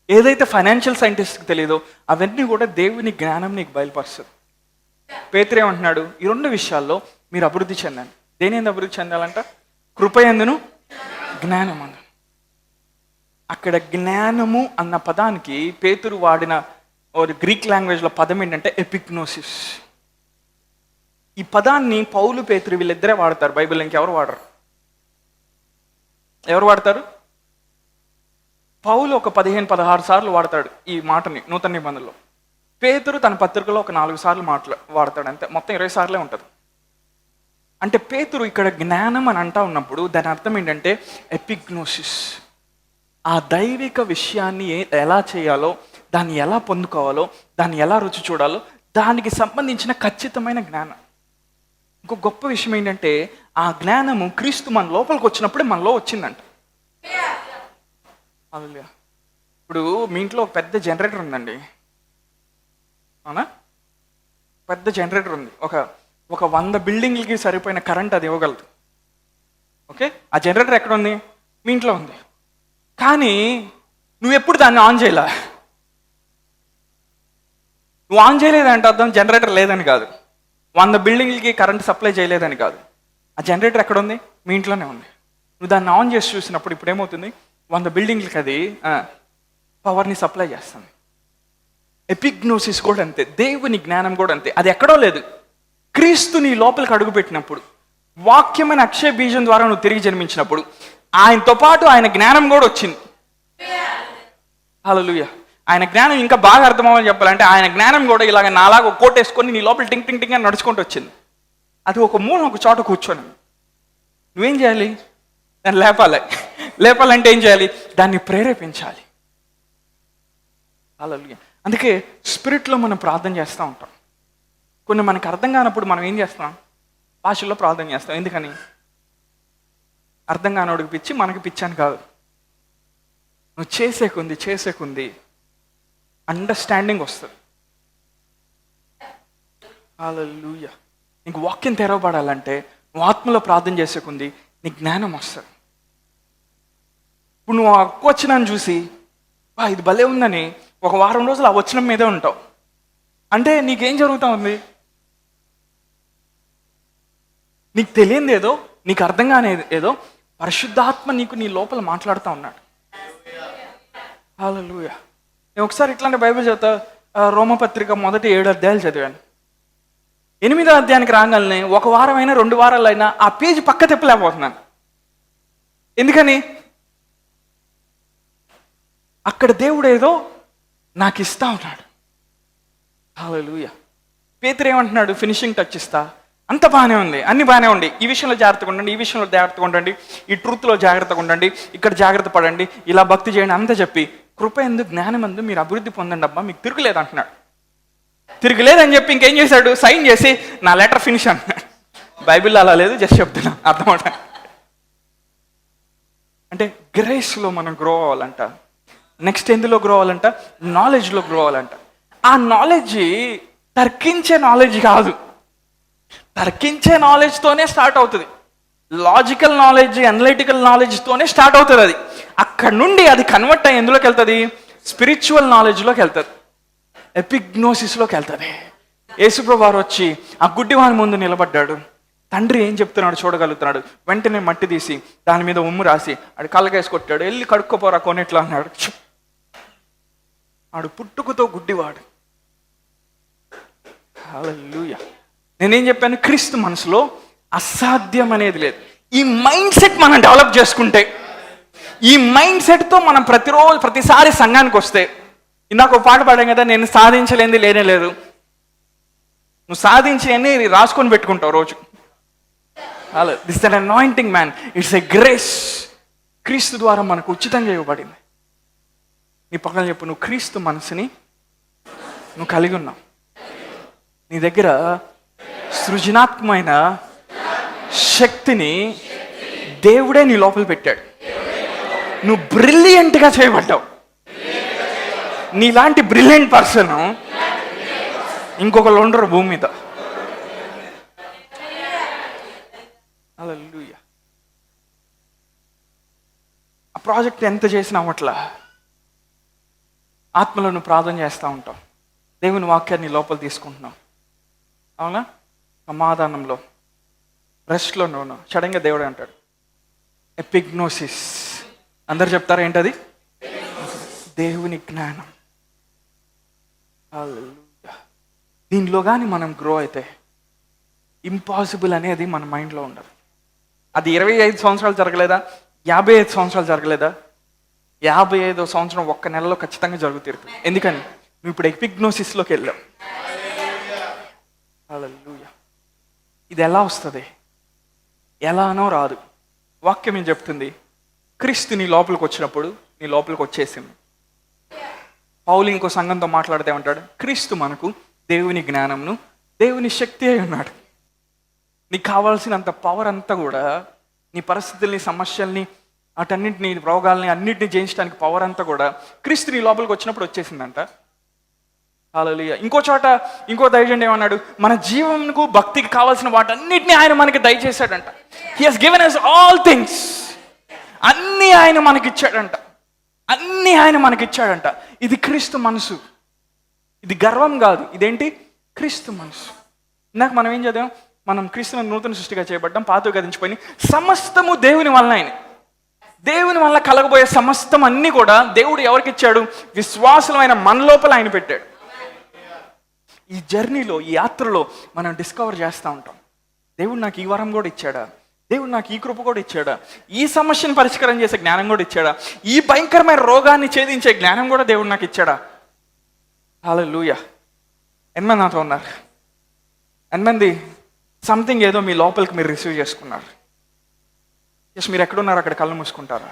ఏదైతే ఫైనాన్షియల్ సైంటిస్ట్కి తెలియదో, అవన్నీ కూడా దేవుని జ్ఞానం నీకు బయలుపరుస్తుంది. పేతురు ఏమంటున్నాడు? ఈ 2 విషయాల్లో మీరు అభివృద్ధి చెందండి. దేని యందు అభివృద్ధి చెందాలంట? కృపయందును జ్ఞానమందు. అక్కడ జ్ఞానము అన్న పదానికి పేతురు వాడిన గ్రీక్ లాంగ్వేజ్లో పదం ఏంటంటే ఎపిగ్నోసిస్. ఈ పదాన్ని పౌలు పేతురు వీళ్ళిద్దరే వాడతారు బైబిల్, ఇంకెవరు వాడరు. ఎవరు వాడతారు? పౌలు ఒక 15-16 సార్లు వాడతాడు ఈ మాటని నూతన నిబంధనలో. పేతురు తన పత్రికలో ఒక 4 సార్లు వాడతాడు అంతే, మొత్తం 20 సార్లే ఉంటుంది. అంటే పేతురు ఇక్కడ జ్ఞానం అని అంటా ఉన్నప్పుడు దాని అర్థం ఏంటంటే ఎపిగ్నోసిస్. ఆ దైవిక విషయాన్ని ఎలా చేయాలో, దాన్ని ఎలా పొందుకోవాలో, దాన్ని ఎలా రుచి చూడాలో దానికి సంబంధించిన ఖచ్చితమైన జ్ఞానం. ఇంకో గొప్ప విషయం ఏంటంటే ఆ జ్ఞానము క్రీస్తు మన లోపలికి వచ్చినప్పుడే మనలో వచ్చిందంట. ఇప్పుడు మీ ఇంట్లో ఒక పెద్ద జనరేటర్ ఉందండి, అవునా? పెద్ద జనరేటర్ ఉంది, ఒక 100 బిల్డింగ్లకి సరిపోయిన కరెంట్ అది ఇవ్వగలదు. ఓకే, ఆ జనరేటర్ ఎక్కడ ఉంది? మీ ఇంట్లో ఉంది. కానీ నువ్వు ఎప్పుడు దాన్ని ఆన్ చేయలే. నువ్వు ఆన్ చేయలేదంటే అర్థం జనరేటర్ లేదని కాదు, 100 బిల్డింగ్లకి కరెంట్ సప్లై చేయలేదని కాదు. ఆ జనరేటర్ ఎక్కడ ఉంది? మీ ఇంట్లోనే ఉంది. నువ్వు దాన్ని ఆన్ చేసి చూసినప్పుడు ఇప్పుడు ఏమవుతుంది? 100 బిల్డింగ్లకి అది పవర్ని సప్లై చేస్తుంది. ఎపిగ్నోసిస్ కూడా అంతే, దేవుని జ్ఞానం కూడా అంతే. అది ఎక్కడో లేదు, క్రీస్తు నీ లోపలికి అడుగుపెట్టినప్పుడు, వాక్యమైన అక్షయ బీజం ద్వారా నువ్వు తిరిగి జన్మించినప్పుడు ఆయనతో పాటు ఆయన జ్ఞానం కూడా వచ్చింది. హల్లెలూయా. ఆయన జ్ఞానం ఇంకా బాగా అర్థమవ్వాలని చెప్పాలంటే ఆయన జ్ఞానం కూడా ఇలాగ నాలాగా ఒక కోట్ వేసుకొని నీ లోపల టింగ్ టింగ్ టింగ్ అని నడుచుకుంటూ వచ్చింది. అది ఒక మూలం ఒక చోట కూర్చొని నువ్వేం చేయాలి? దాన్ని లేపాలంటే ఏం చేయాలి? దాన్ని ప్రేరేపించాలి. హల్లెలూయా. అందుకే స్పిరిట్లో మనం ప్రార్థన చేస్తూ ఉంటాం. కొన్ని మనకు అర్థం కానప్పుడు మనం ఏం చేస్తాం? భాషల్లో ప్రార్థన చేస్తాం. ఎందుకని? అర్థం కానోడికి పిచ్చి, మనకి పిచ్చి అని కాదు. నువ్వు చేసేకుంది అండర్స్టాండింగ్ వస్తుంది. హల్లెలూయా. నీకు వాక్యం తెరవబడాలంటే నువ్వు ఆత్మలో ప్రార్థన చేసేకుంది నీ జ్ఞానం వస్తుంది. ఇప్పుడు నువ్వు ఆ వచనాన్ని చూసి ఇది భలే ఉందని ఒక వారం రోజులు ఆ వచనం మీదే ఉంటావు అంటే నీకేం జరుగుతూ ఉంది? నీకు తెలియదు ఏదో, నీకు అర్థం కానేది ఏదో పరిశుద్ధాత్మ నీకు నీ లోపల మాట్లాడుతూ ఉన్నాడు. హల్లెలూయా. నేను ఒకసారి ఇట్లాంటి బైబిల్ చదువుతా, రోమపత్రిక మొదటి 7 అధ్యాయాలు చదివాను. 8వ అధ్యాయానికి రాగానే 1 వారం అయినా 2 వారాలు అయినా ఆ పేజీ పక్క తిప్పలేకపోతున్నాను. ఎందుకని? అక్కడ దేవుడు ఏదో నాకు ఇస్తా ఉన్నాడు. హల్లెలూయా. పేతురు ఏమంటున్నాడు? ఫినిషింగ్ టచ్ ఇస్తా. అంత బాగానే ఉంది, అన్ని బాగానే ఉండి, ఈ విషయంలో జాగ్రత్తగా ఉండండి, ఈ విషయంలో జాగ్రత్తగా ఉండండి, ఈ ట్రూత్లో జాగ్రత్తగా ఉండండి, ఇక్కడ జాగ్రత్త పడండి, ఇలా భక్తి చేయండి అంతా చెప్పి కృప ఎందు జ్ఞానం ఎందు మీరు అభివృద్ధి పొందండి అబ్బా, మీకు తిరుగులేదు అంటున్నాడు. తిరుగులేదని చెప్పి ఇంకేం చేశాడు? సైన్ చేసి నా లెటర్ ఫినిష్ అంటున్నాడు. బైబిల్లో అలా లేదు, జస్ట్ చెప్తున్నా అర్థమవుతా. అంటే గ్రేస్లో మనం గ్రో అవ్వాలంట. నెక్స్ట్ ఎందులో గ్రో అవ్వాలంట? నాలెడ్జ్లో గ్రో అవ్వాలంట. ఆ నాలెడ్జ్ తర్కించే నాలెడ్జ్ కాదు, తర్కించే నాలెడ్జ్తోనే స్టార్ట్ అవుతుంది. లాజికల్ నాలెడ్జ్, అనలిటికల్ నాలెడ్జ్తోనే స్టార్ట్ అవుతుంది. అది అక్కడ నుండి అది కన్వర్ట్ అయ్యి ఎందులోకి వెళ్తుంది? స్పిరిచువల్ నాలెడ్జ్లోకి వెళ్తుంది, ఎపిగ్నోసిస్లోకి వెళ్తుంది. యేసుప్రభువు వారు వచ్చి ఆ గుడ్డివాని ముందు నిలబడ్డాడు. తండ్రి ఏం చెప్తున్నాడు చూడగలుగుతున్నాడు. వెంటనే మట్టి తీసి దాని మీద ఉమ్ము రాసి ఆడు కళ్ళకేసి కొట్టాడు. వెళ్ళి కడుక్కోపోరా కొనిట్లా అన్నాడు. ఆడు పుట్టుకతో గుడ్డివాడు. హల్లెలూయా. నేనేం చెప్పాను? క్రీస్తు మనసులో అసాధ్యం అనేది లేదు. ఈ మైండ్ సెట్ మనం డెవలప్ చేసుకుంటే, ఈ మైండ్ సెట్తో మనం ప్రతిసారి సంఘానికి వస్తే, ఇందాక ఒక పాట పాడాం కదా, నేను సాధించలేనిది లేనే లేదు. నువ్వు సాధించి అన్ని రాసుకొని పెట్టుకుంటావు రోజు. అలా this is an anointing man, it's a grace. క్రీస్తు ద్వారా మనకు ఉచితంగా ఇవ్వబడింది. నీ పక్కన చెప్పు, నువ్వు క్రీస్తు మనసుని నువ్వు కలిగి ఉన్నావు. నీ దగ్గర సృజనాత్మకమైన శక్తిని దేవుడే నీ లోపల పెట్టాడు. నువ్వు బ్రిలియంట్గా చేయబడ్డావు. నీలాంటి బ్రిలియంట్ పర్సన్ ఇంకొకళ్ళు ఉండరు భూమి మీద. హల్లెలూయా. ఆ ప్రాజెక్ట్ ఎంత చేసినా అవ్వట్లా. ఆత్మలో నువ్వు ప్రార్థన చేస్తూ ఉంటావు, దేవుని వాక్యాన్ని లోపల తీసుకుంటున్నావు, అవునా? సమాధానంలో, రెస్ట్లో నువ్వు సడన్గా దేవుడు అంటాడు ఎపిగ్నోసిస్. అందరు చెప్తారా ఏంటది? దేవుని జ్ఞానం. హల్లెలూయా. దీనిలో కానీ మనం గ్రో అయితే ఇంపాసిబుల్ అనేది మన మైండ్లో ఉండదు. అది 25 సంవత్సరాలు జరగలేదా, 55 సంవత్సరాలు జరగలేదా, 55వ సంవత్సరం ఒక్క నెలలో ఖచ్చితంగా జరుగుతుంది. ఎందుకని నువ్వు ఇప్పుడు ఎపిగ్నోసిస్లోకి వెళ్ళావు. హల్లెలూయా. ఇది ఎలా వస్తుంది? ఎలానో రాదు. వాక్యం ఏం చెప్తుంది? క్రీస్తు నీ లోపలికి వచ్చినప్పుడు నీ లోపలికి వచ్చేసింది. పౌలు ఇంకో సంఘంతో మాట్లాడితే ఏమంటాడు? క్రీస్తు మనకు దేవుని జ్ఞానంను దేవుని శక్తి అయి ఉన్నాడు. నీకు కావాల్సినంత పవర్ అంతా కూడా నీ పరిస్థితుల్ని, సమస్యల్ని, అటన్నింటినీ, రోగాల్ని అన్నింటినీ జయించడానికి పవర్ అంతా కూడా క్రీస్తు నీ లోపలికి వచ్చినప్పుడు వచ్చేసిందంట. హల్లెలూయా. ఇంకో చోట ఇంకో దైవజనుడు ఏమన్నాడు? మన జీవనకు భక్తికి కావాల్సిన వాటన్నిటిని ఆయన మనకి దయచేశాడంట. He has given us all things. అన్నీ ఆయన మనకిచ్చాడంట. అన్నీ ఆయన మనకిచ్చాడంట. ఇది క్రీస్తు మనసు. ఇది గర్వం కాదు. ఇదేంటి? క్రీస్తు మనసు. ఇందాక మనం ఏం చదివాం? మనం క్రీస్తును నూతన సృష్టిగా చేయబడ్డాం, పాతవి గతించిపోయి సమస్తము దేవుని వలన. ఆయన దేవుని వల్ల కలగబోయే సమస్తం అన్నీ కూడా దేవుడు ఎవరికి ఇచ్చాడు? విశ్వాసమైన మన లోపల ఆయన పెట్టాడు. ఈ జర్నీలో, ఈ యాత్రలో మనం డిస్కవర్ చేస్తూ ఉంటాం. దేవుడు నాకు ఈ వరం కూడా ఇచ్చాడా? దేవుడు నాకు ఈ కృప కూడా ఇచ్చాడా? ఈ సమస్యను పరిష్కారం చేసే జ్ఞానం కూడా ఇచ్చాడా? ఈ భయంకరమైన రోగాన్ని ఛేదించే జ్ఞానం కూడా దేవుడు నాకు ఇచ్చాడా? హల్లెలూయా. ఎంతమంది నాతో ఉన్నారు? ఎంతమంది సంథింగ్ ఏదో మీ లోపలికి మీరు రిసీవ్ చేసుకున్నారు? మీరు ఎక్కడున్నారు అక్కడ కళ్ళు మూసుకుంటారా?